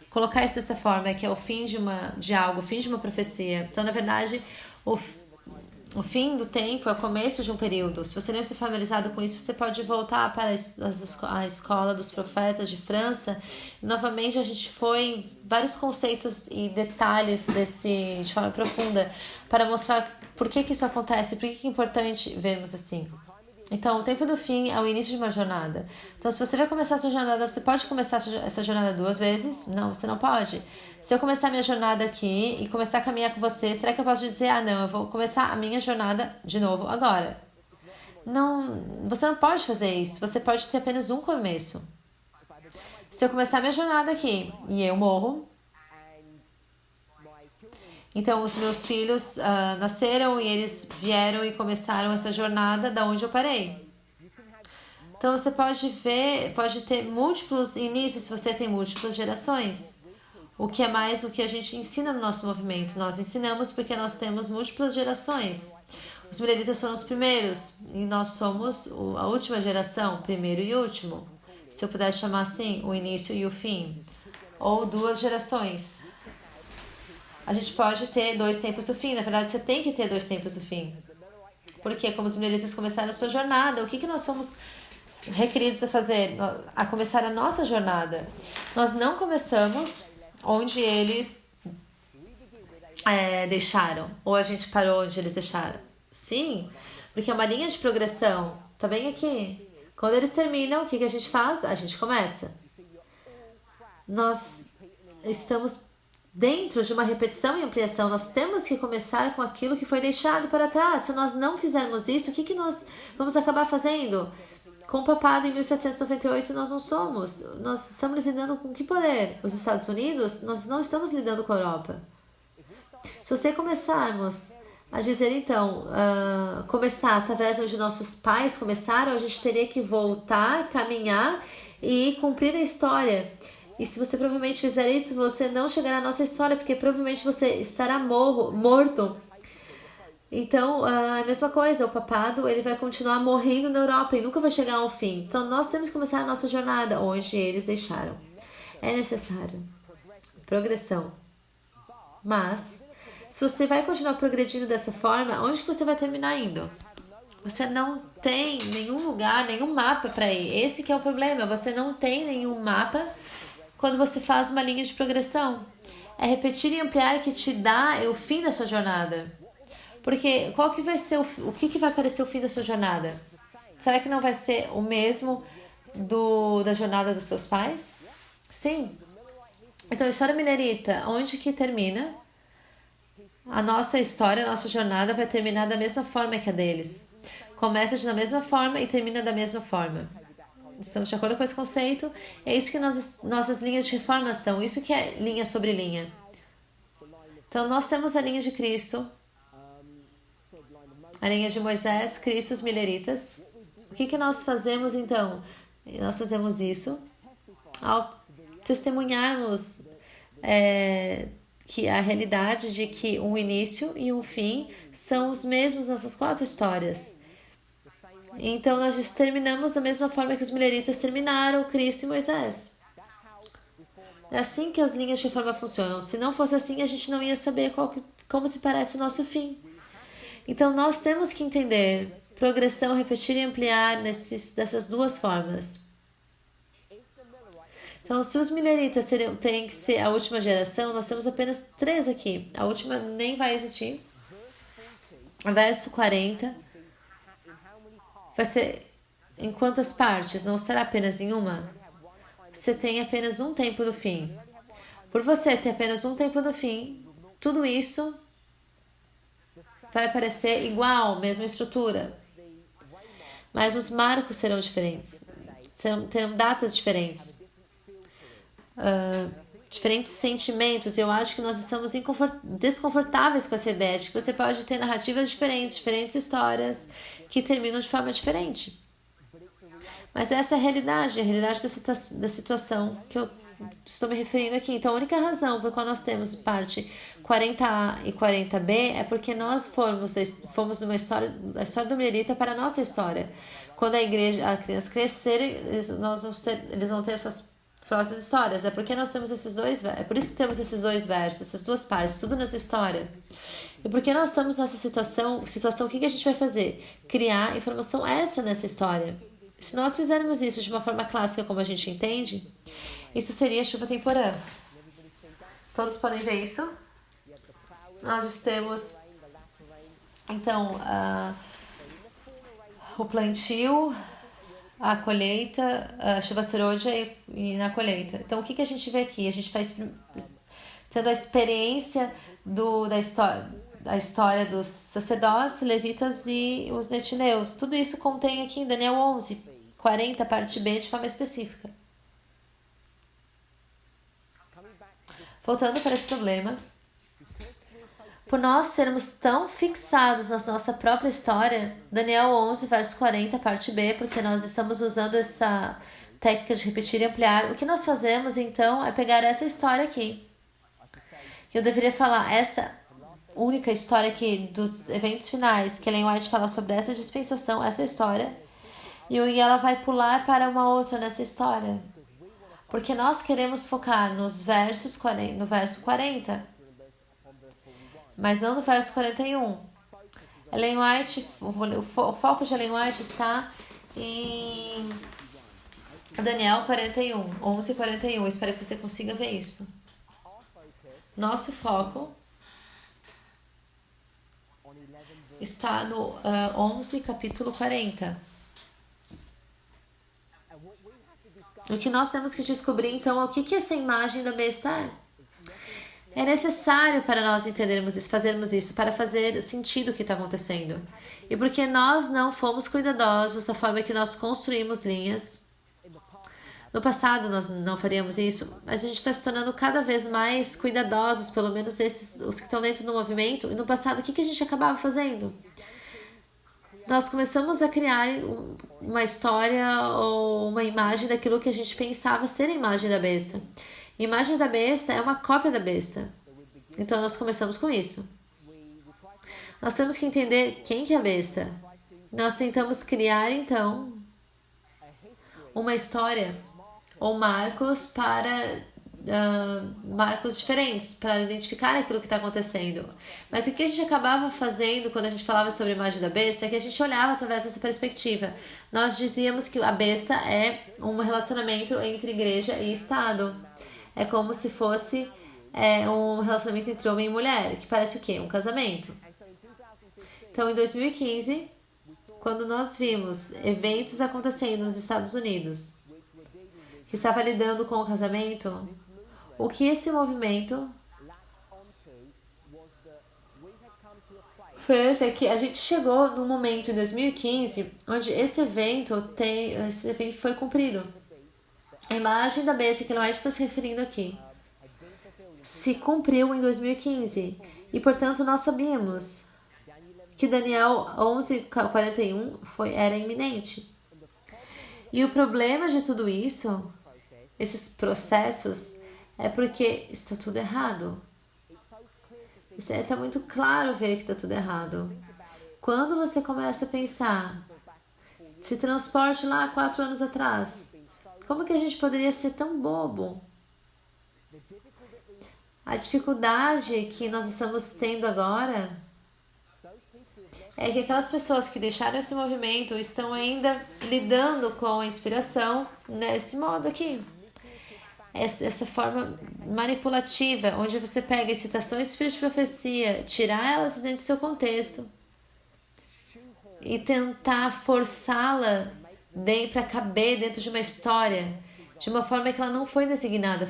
Speaker 1: colocar isso dessa forma, que é o fim de algo, o fim de uma profecia. Então, na verdade, o fim do tempo é o começo de um período. Se você não está familiarizado com isso, você pode voltar para a escola dos profetas de França. E, novamente, a gente foi em vários conceitos e detalhes de forma profunda para mostrar por que isso acontece, por que é importante vermos assim. Então, o tempo do fim é o início de uma jornada. Então, se você vai começar essa jornada, você pode começar essa jornada 2 vezes? Não, você não pode. Se eu começar a minha jornada aqui e começar a caminhar com você, será que eu posso dizer, não, eu vou começar a minha jornada de novo agora? Não, você não pode fazer isso. Você pode ter apenas um começo. Se eu começar a minha jornada aqui e eu morro, então os meus filhos nasceram e eles vieram e começaram essa jornada da onde eu parei. Então você pode ter múltiplos inícios se você tem múltiplas gerações. O que é mais o que a gente ensina no nosso movimento. Nós ensinamos porque nós temos múltiplas gerações. Os mileritas foram os primeiros e nós somos a última geração, primeiro e último. Se eu puder chamar assim, o início e o fim. Ou 2 gerações. A gente pode ter 2 tempos do fim. Na verdade, você tem que ter 2 tempos do fim. Porque como os mileritas começaram a sua jornada, o que nós somos requeridos a fazer? A começar a nossa jornada. Nós não começamos onde eles deixaram. Ou a gente parou onde eles deixaram. Sim, porque é uma linha de progressão. Tá bem aqui. Quando eles terminam, o que a gente faz? A gente começa. Nós estamos dentro de uma repetição e ampliação. Nós temos que começar com aquilo que foi deixado para trás. Se nós não fizermos isso, o que nós vamos acabar fazendo? Com o papado em 1798 nós não somos. Nós estamos lidando com que poder? Os Estados Unidos? Nós não estamos lidando com a Europa. Se você começarmos a dizer então, começar através onde nossos pais começaram, a gente teria que voltar, caminhar e cumprir a história. E se você provavelmente fizer isso, você não chegará à nossa história, porque provavelmente você estará morto. Então, a mesma coisa, o papado ele vai continuar morrendo na Europa e nunca vai chegar ao fim. Então, nós temos que começar a nossa jornada onde eles deixaram. É necessário progressão. Mas, se você vai continuar progredindo dessa forma, onde que você vai terminar indo? Você não tem nenhum lugar, nenhum mapa para ir. Esse que é o problema. Você não tem nenhum mapa quando você faz uma linha de progressão. É repetir e ampliar que te dá o fim da sua jornada. Porque qual que vai ser o que vai parecer o fim da sua jornada? Será que não vai ser o mesmo da jornada dos seus pais? Sim. Então, a história milerita, onde que termina? A nossa história, a nossa jornada vai terminar da mesma forma que a deles. Começa da mesma forma e termina da mesma forma. Estamos de acordo com esse conceito? É isso que nossas linhas de reforma são. Isso que é linha sobre linha. Então, nós temos a linha de Cristo, a linha de Moisés, Cristo, os mileritas. O que nós fazemos então? Nós fazemos isso ao testemunharmos que a realidade de que um início e um fim são os mesmos nessas 4 histórias. Então nós terminamos da mesma forma que os mileritas terminaram, Cristo e Moisés. É assim que as linhas de reforma funcionam. Se não fosse assim, a gente não ia saber como se parece o nosso fim. Então, nós temos que entender progressão, repetir e ampliar dessas 2 formas. Então, se os mileritas têm que ser a última geração, nós temos apenas 3 aqui. A última nem vai existir. Verso 40. Vai ser em quantas partes? Não será apenas em uma? Você tem apenas um tempo do fim. Por você ter apenas um tempo do fim, tudo isso vai parecer igual, mesma estrutura. Mas os marcos serão diferentes. Terão datas diferentes. Diferentes sentimentos. Eu acho que nós estamos desconfortáveis com essa ideia de que você pode ter narrativas diferentes, diferentes histórias que terminam de forma diferente. Mas essa é a realidade da situação que eu estou me referindo aqui. Então, a única razão por qual nós temos parte 40A e 40B é porque nós fomos numa história, a história do milerita para a nossa história. Quando a criança crescer, eles vão ter as suas próprias histórias. É porque nós temos é por isso que temos esses 2 versos, essas 2 partes, tudo nessa história. E porque nós estamos nessa situação, o que a gente vai fazer? Criar informação extra nessa história. Se nós fizermos isso de uma forma clássica, como a gente entende, isso seria chuva temporã. Todos podem ver isso? Nós temos, então, o plantio, a colheita, a chuva serôdia e na colheita. Então, o que a gente vê aqui? A gente está tendo a experiência da história dos sacerdotes, levitas e os netineus. Tudo isso contém aqui em Daniel 11, 40, parte B, de forma específica. Voltando para esse problema, por nós sermos tão fixados na nossa própria história, Daniel 11, verso 40, parte B, porque nós estamos usando essa técnica de repetir e ampliar, o que nós fazemos então é pegar essa história aqui. Eu deveria falar essa única história aqui dos eventos finais, que Ellen White fala sobre essa dispensação, essa história, e ela vai pular para uma outra nessa história. Porque nós queremos focar no verso 40, mas não no verso 41. Ellen White, o foco de Ellen White está em Daniel 41, 11 e 41. Espero que você consiga ver isso. Nosso foco está no 11, capítulo 40. O que nós temos que descobrir, então, é o que essa imagem da besta é. É necessário para nós entendermos isso, fazermos isso, para fazer sentido o que está acontecendo. E porque nós não fomos cuidadosos da forma que nós construímos linhas. No passado nós não faríamos isso, mas a gente está se tornando cada vez mais cuidadosos, pelo menos os que estão dentro do movimento. E no passado, o que a gente acabava fazendo? Nós começamos a criar uma história ou uma imagem daquilo que a gente pensava ser a imagem da besta. Imagem da besta é uma cópia da besta. Então nós começamos com isso. Nós temos que entender quem que é a besta. Nós tentamos criar então uma história ou marcos para marcos diferentes para identificar aquilo que está acontecendo. Mas o que a gente acabava fazendo quando a gente falava sobre a imagem da besta é que a gente olhava através dessa perspectiva. Nós dizíamos que a besta é um relacionamento entre igreja e Estado. É como se fosse um relacionamento entre homem e mulher, que parece o quê? Um casamento. Então, em 2015, quando nós vimos eventos acontecendo nos Estados Unidos, que estava lidando com o casamento, o que esse movimento fez é que a gente chegou num momento em 2015 onde esse evento foi cumprido. A imagem da besta que Noé está se referindo aqui se cumpriu em 2015 e, portanto, nós sabíamos que Daniel 11:41 era iminente. E o problema de tudo isso, esses processos, é porque está tudo errado. Está muito claro ver que está tudo errado. Quando você começa a pensar, se transporte lá 4 anos atrás, como que a gente poderia ser tão bobo? A dificuldade que nós estamos tendo agora é que aquelas pessoas que deixaram esse movimento estão ainda lidando com a inspiração nesse modo aqui. Essa forma manipulativa, onde você pega citações de espírito de profecia, tirar elas dentro do seu contexto e tentar forçá-la para caber dentro de uma história de uma forma que ela não foi designada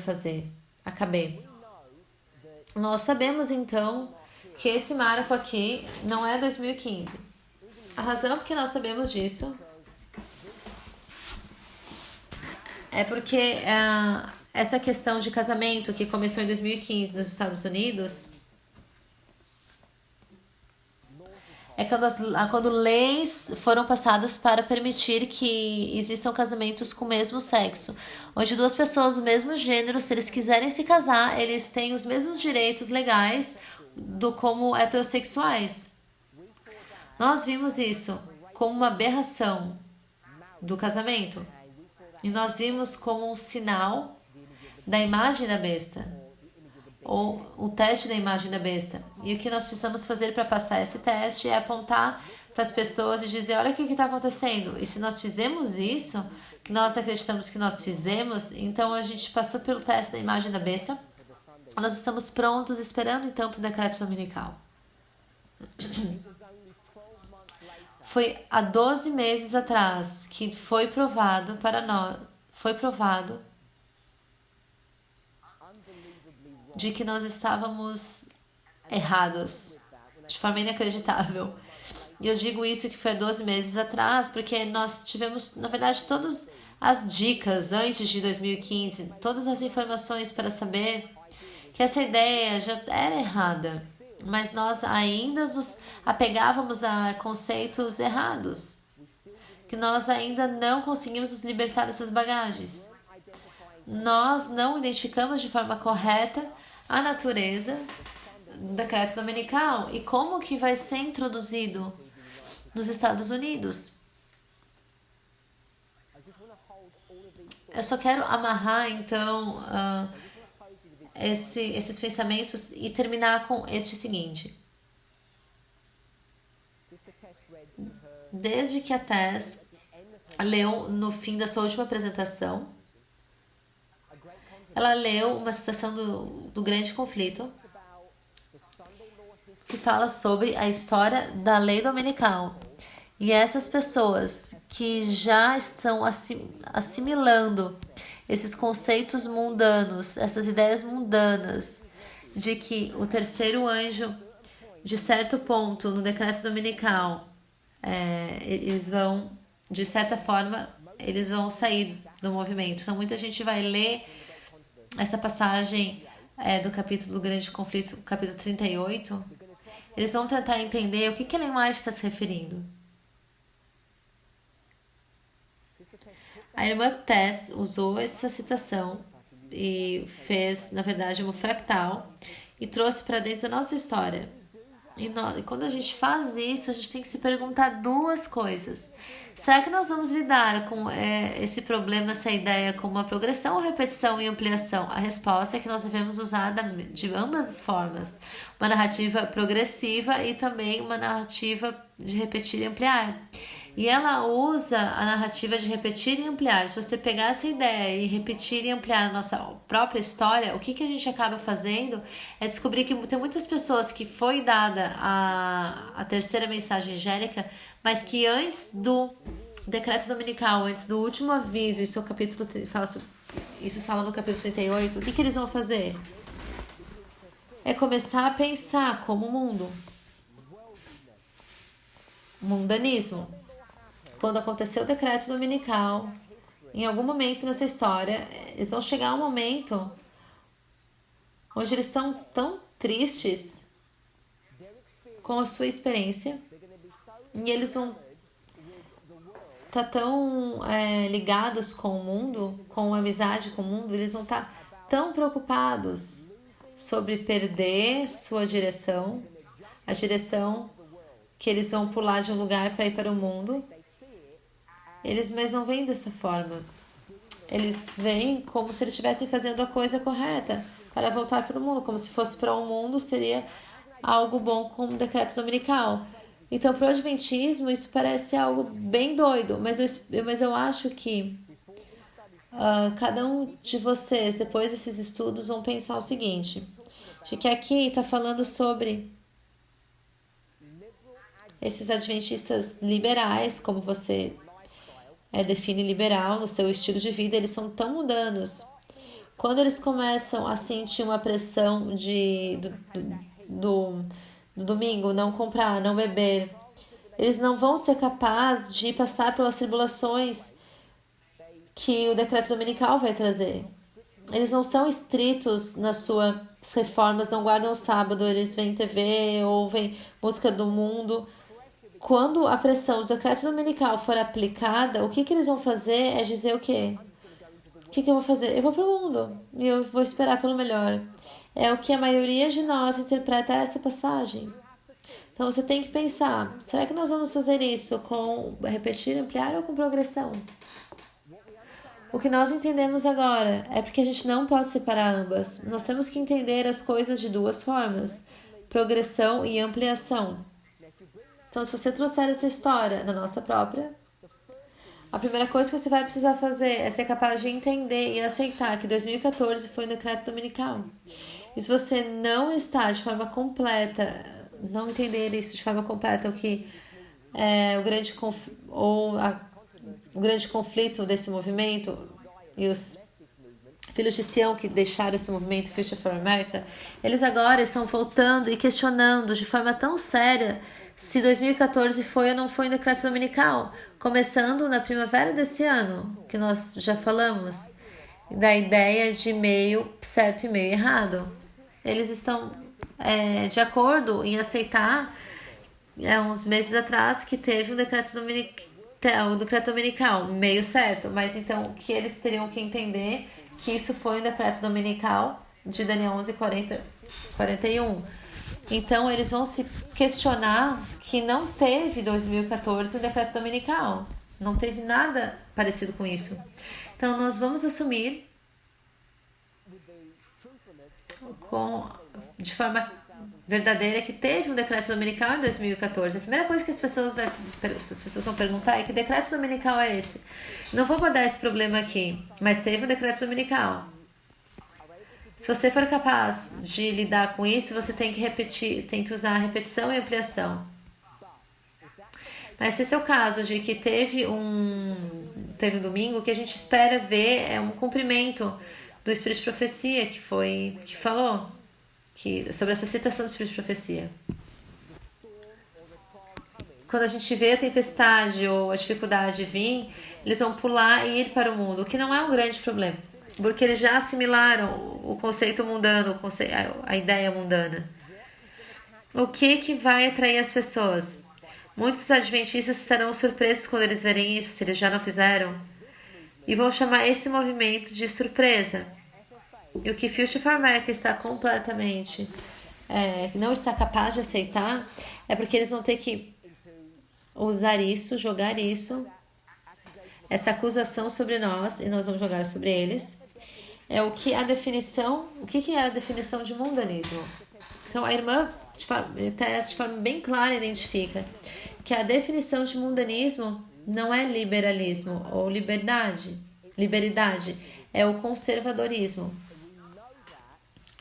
Speaker 1: a caber. Nós sabemos então que esse marco aqui não é 2015. A razão por que nós sabemos disso é porque essa questão de casamento que começou em 2015 nos Estados Unidos é quando leis foram passadas para permitir que existam casamentos com o mesmo sexo, onde duas pessoas do mesmo gênero, se eles quiserem se casar, eles têm os mesmos direitos legais como heterossexuais. Nós vimos isso como uma aberração do casamento. E nós vimos como um sinal da imagem da besta, ou o teste da imagem da besta. E o que nós precisamos fazer para passar esse teste é apontar para as pessoas e dizer, olha o que está acontecendo. E se nós fizemos isso, que nós acreditamos que nós fizemos, então a gente passou pelo teste da imagem da besta, nós estamos prontos, esperando então para o decreto dominical. Foi há 12 meses atrás que foi provado para nós, de que nós estávamos errados, de forma inacreditável. E eu digo isso que foi há 12 meses atrás, porque nós tivemos, na verdade, todas as dicas antes de 2015, todas as informações para saber que essa ideia já era errada, mas nós ainda nos apegávamos a conceitos errados, que nós ainda não conseguimos nos libertar dessas bagagens. Nós não identificamos de forma correta a natureza do decreto dominical e como que vai ser introduzido nos Estados Unidos. Eu só quero amarrar, então, esses pensamentos e terminar com este seguinte. Desde que a Tess leu no fim da sua última apresentação, ela leu uma citação do Grande Conflito, que fala sobre a história da lei dominical. E essas pessoas que já estão assimilando esses conceitos mundanos, essas ideias mundanas, de que o terceiro anjo, de certo ponto, no decreto dominical, eles vão, de certa forma, eles vão sair do movimento. Então, muita gente vai ler essa passagem do capítulo do Grande Conflito, capítulo 38. Eles vão tentar entender o que Ellen White está se referindo. A irmã Tess usou essa citação e fez, na verdade, um fractal e trouxe para dentro da nossa história. E quando a gente faz isso, a gente tem que se perguntar duas coisas. Será que nós vamos lidar com esse problema, essa ideia, com uma progressão ou repetição e ampliação? A resposta é que nós devemos usar de ambas as formas. Uma narrativa progressiva e também uma narrativa de repetir e ampliar. E ela usa a narrativa de repetir e ampliar. Se você pegar essa ideia e repetir e ampliar a nossa própria história, o que a gente acaba fazendo é descobrir que tem muitas pessoas que foi dada a terceira mensagem angélica, mas que antes do decreto dominical, antes do último aviso, isso fala no capítulo 38, o que eles vão fazer? É começar a pensar como mundo. Mundanismo. Quando aconteceu o decreto dominical, em algum momento nessa história, eles vão chegar a um momento onde eles estão tão tristes com a sua experiência e eles vão estar tão ligados com o mundo, com a amizade com o mundo, eles vão estar tão preocupados sobre perder sua direção, a direção que eles vão pular de um lugar para ir para o mundo. Mas não veem dessa forma. Eles veem como se eles estivessem fazendo a coisa correta para voltar para o mundo, como se fosse para um mundo seria algo bom como um decreto dominical. Então, para o Adventismo, isso parece algo bem doido, mas eu acho que cada um de vocês, depois desses estudos, vão pensar o seguinte, de que aqui está falando sobre esses adventistas liberais, como você define liberal no seu estilo de vida, eles são tão mundanos. Quando eles começam a sentir uma pressão do domingo, não comprar, não beber, eles não vão ser capazes de passar pelas tribulações que o decreto dominical vai trazer. Eles não são estritos nas suas reformas, não guardam o sábado, eles veem TV, ouvem música do mundo. Quando a pressão do decreto dominical for aplicada, o que eles vão fazer é dizer o quê? O que eu vou fazer? Eu vou para o mundo e eu vou esperar pelo melhor. É o que a maioria de nós interpreta essa passagem. Então você tem que pensar, será que nós vamos fazer isso com repetir, ampliar ou com progressão? O que nós entendemos agora é porque a gente não pode separar ambas. Nós temos que entender as coisas de duas formas, progressão e ampliação. Então, se você trouxer essa história na nossa própria, a primeira coisa que você vai precisar fazer é ser capaz de entender e aceitar que 2014 foi um decreto dominical. E se você não está de forma completa, não entender isso de forma completa, o que é o grande conflito desse movimento e os filhos de Sião que deixaram esse movimento Future for America, eles agora estão voltando e questionando de forma tão séria se 2014 foi ou não foi um decreto dominical, começando na primavera desse ano, que nós já falamos, da ideia de meio certo e meio errado. Eles estão de acordo em aceitar, uns meses atrás, que teve um decreto dominical, meio certo, mas então que eles teriam que entender que isso foi um decreto dominical de Daniel 11:41. Então, eles vão se questionar que não teve 2014 um decreto dominical. Não teve nada parecido com isso. Então, nós vamos assumir de forma verdadeira que teve um decreto dominical em 2014. A primeira coisa que as pessoas vão perguntar é que decreto dominical é esse? Não vou abordar esse problema aqui, mas teve um decreto dominical. Se você for capaz de lidar com isso, você tem que repetir, tem que usar a repetição e ampliação. Mas se esse é o caso de que teve um domingo, o que a gente espera ver é um cumprimento do Espírito de Profecia que falou. sobre essa citação do Espírito de Profecia. Quando a gente vê a tempestade ou a dificuldade vir, eles vão pular e ir para o mundo, o que não é um grande problema, porque eles já assimilaram o conceito mundano, a ideia mundana. O que vai atrair as pessoas? Muitos adventistas estarão surpresos quando eles verem isso, se eles já não fizeram, e vão chamar esse movimento de surpresa. E o que Future for America está completamente não está capaz de aceitar é porque eles vão ter que usar isso, jogar isso, essa acusação sobre nós, e nós vamos jogar sobre eles. O que é a definição de mundanismo? Então a irmã de forma bem clara identifica que a definição de mundanismo não é liberalismo ou liberidade, é o conservadorismo.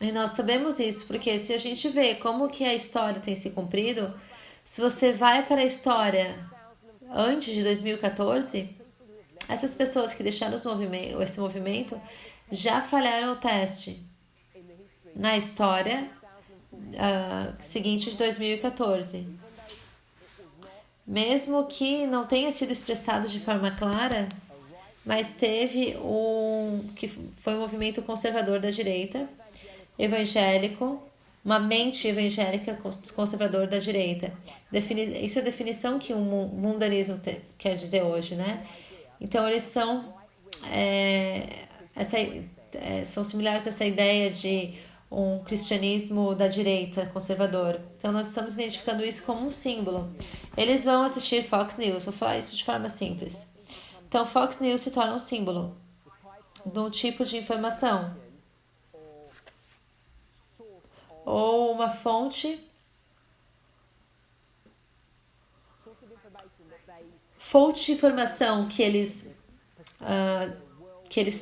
Speaker 1: E nós sabemos isso porque se a gente vê como que a história tem se cumprido, se você vai para a história antes de 2014, essas pessoas que deixaram esse movimento já falharam o teste na história seguinte de 2014. Mesmo que não tenha sido expressado de forma clara, mas teve que foi um movimento conservador da direita, evangélico, uma mente evangélica conservador da direita. Isso é a definição que o mundanismo quer dizer hoje, né? Então eles são são similares a essa ideia de um cristianismo da direita conservador. Então nós estamos identificando isso como um símbolo. Eles vão assistir Fox News, vou falar isso de forma simples. Então Fox News se torna um símbolo de um tipo de informação ou uma fonte de informação que eles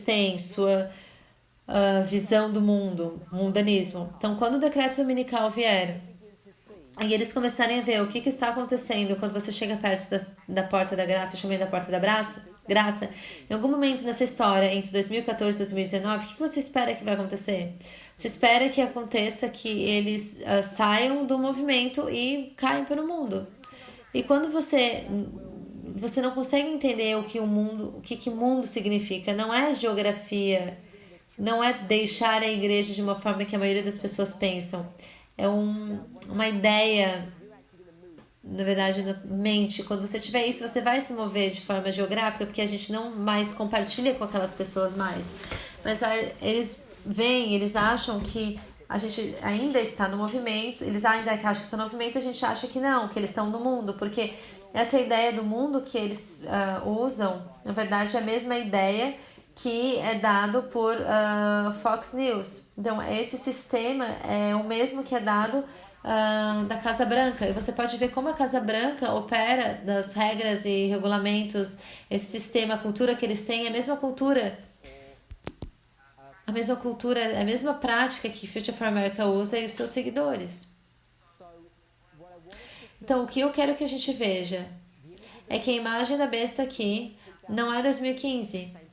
Speaker 1: têm, sua visão do mundo, mundanismo. Então, quando o decreto dominical vier e eles começarem a ver o que está acontecendo quando você chega perto da porta da graça, chamei da porta da graça, em algum momento nessa história, entre 2014 e 2019, o que você espera que vai acontecer? Você espera que aconteça que eles saiam do movimento e caem para o mundo. E quando você não consegue entender o que mundo significa, não é geografia, não é deixar a igreja de uma forma que a maioria das pessoas pensam. É uma ideia, na verdade, na mente. Quando você tiver isso, você vai se mover de forma geográfica, porque a gente não mais compartilha com aquelas pessoas mais. Mas eles acham que a gente ainda está no movimento, eles ainda acham que estão no movimento, a gente acha que não, que eles estão no mundo, porque essa ideia do mundo que eles usam, na verdade, é a mesma ideia que é dado por Fox News. Então, esse sistema é o mesmo que é dado da Casa Branca. E você pode ver como a Casa Branca opera das regras e regulamentos, esse sistema, a cultura que eles têm, é a mesma cultura, a mesma prática que Future for America usa e os seus seguidores. Então, o que eu quero que a gente veja é que a imagem da besta aqui não é 2015,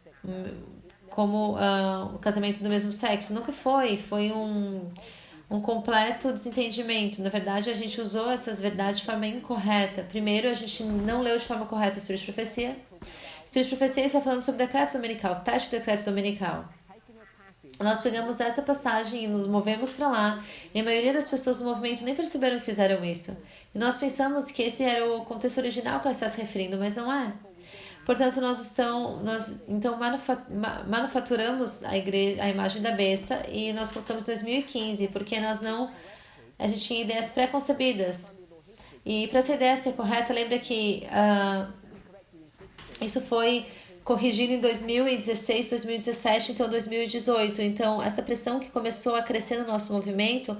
Speaker 1: como o casamento do mesmo sexo. Nunca foi um completo desentendimento. Na verdade, a gente usou essas verdades de forma incorreta. Primeiro, a gente não leu de forma correta o Espírito de Profecia. O Espírito de Profecia está falando sobre o decreto dominical, teste do decreto dominical. Nós pegamos essa passagem e nos movemos para lá, e a maioria das pessoas do movimento nem perceberam que fizeram isso. E nós pensamos que esse era o contexto original que ela está se referindo, mas não é. Portanto, nós então manufaturamos a imagem da besta e nós colocamos 2015, porque a gente tinha ideias pré-concebidas. E para essa ideia ser correta, lembra que isso foi corrigido em 2016, 2017, então 2018. Então, essa pressão que começou a crescer no nosso movimento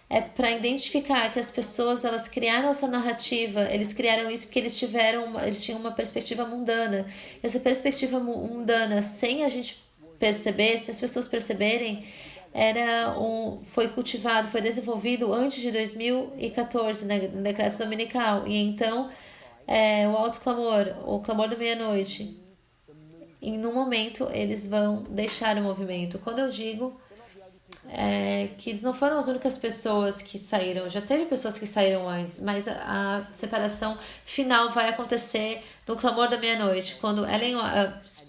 Speaker 1: é para identificar que as pessoas, elas criaram essa narrativa, eles criaram isso porque eles tinham uma perspectiva mundana. Essa perspectiva mundana, sem a gente perceber, se as pessoas perceberem, foi cultivado, foi desenvolvido antes de 2014, no decreto dominical. E então, o alto clamor, o clamor da meia-noite, e no momento eles vão deixar o movimento. Quando eu digo que eles não foram as únicas pessoas que saíram, já teve pessoas que saíram antes, mas a separação final vai acontecer no clamor da meia-noite, quando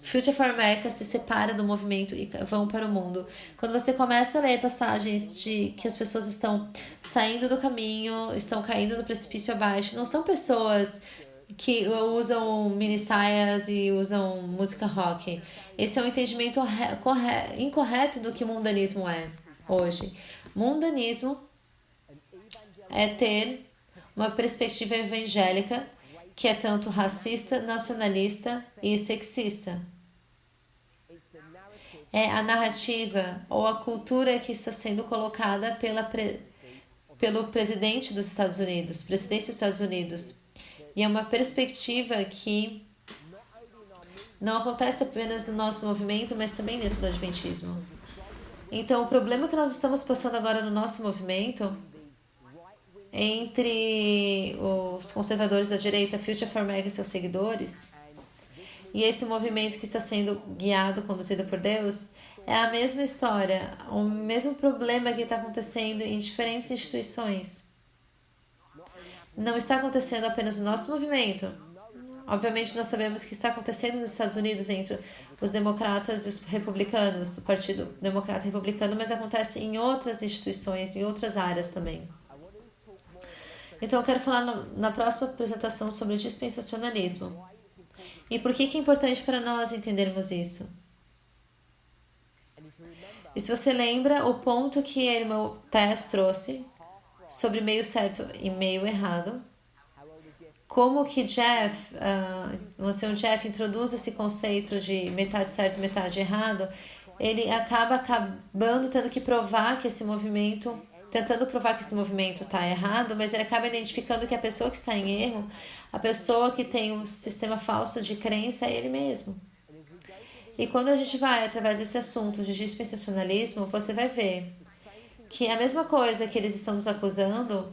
Speaker 1: Future for America se separa do movimento e vão para o mundo. Quando você começa a ler passagens de que as pessoas estão saindo do caminho, estão caindo no precipício abaixo, não são pessoas que usam mini saias e usam música rock. Esse é um entendimento incorreto do que mundanismo é hoje. Mundanismo é ter uma perspectiva evangélica que é tanto racista, nacionalista e sexista. É a narrativa ou a cultura que está sendo colocada pelo presidente dos Estados Unidos, presidente dos Estados Unidos. E é uma perspectiva que não acontece apenas no nosso movimento, mas também dentro do Adventismo. Então, o problema que nós estamos passando agora no nosso movimento, entre os conservadores da direita, Future for America e seus seguidores, e esse movimento que está sendo guiado, conduzido por Deus, é a mesma história, o mesmo problema que está acontecendo em diferentes instituições. Não está acontecendo apenas no nosso movimento. Obviamente, nós sabemos que está acontecendo nos Estados Unidos entre os democratas e os republicanos, o Partido Democrata e Republicano, mas acontece em outras instituições, em outras áreas também. Então, eu quero falar na próxima apresentação sobre dispensacionalismo. E por que é importante para nós entendermos isso? E se você lembra o ponto que a irmã Tess trouxe sobre meio certo e meio errado, como que Jeff introduz esse conceito de metade certo e metade errado, ele acabando tendo que provar que esse movimento, tentando provar que esse movimento está errado, mas ele acaba identificando que a pessoa que está em erro, a pessoa que tem um sistema falso de crença é ele mesmo. E quando a gente vai através desse assunto de dispensacionalismo, você vai ver que a mesma coisa que eles estão nos acusando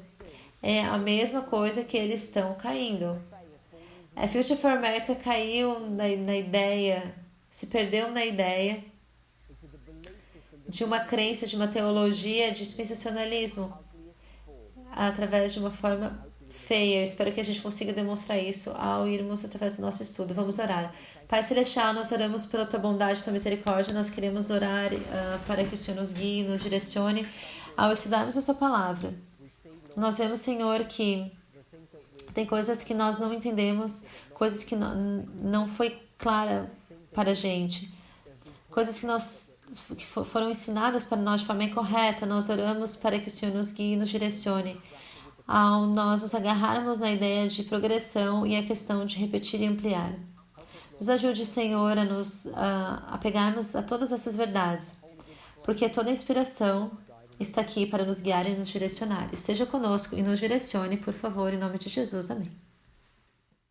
Speaker 1: é a mesma coisa que eles estão caindo. A Future for America caiu na ideia, se perdeu na ideia de uma crença, de uma teologia de dispensacionalismo através de uma forma feia. Eu espero que a gente consiga demonstrar isso ao irmos através do nosso estudo. Vamos orar. Pai Celestial, nós oramos pela Tua bondade e Tua misericórdia. Nós queremos orar para que o Senhor nos guie, nos direcione ao estudarmos a Sua palavra. Nós vemos, Senhor, que tem coisas que nós não entendemos, coisas que não foi clara para a gente, coisas que foram ensinadas para nós de forma incorreta. Nós oramos para que o Senhor nos guie e nos direcione ao nós nos agarrarmos na ideia de progressão e a questão de repetir e ampliar. Nos ajude, Senhor, a nos apegarmos a todas essas verdades, porque toda a inspiração está aqui para nos guiar e nos direcionar. Esteja conosco e nos direcione, por favor, em nome de Jesus. Amém.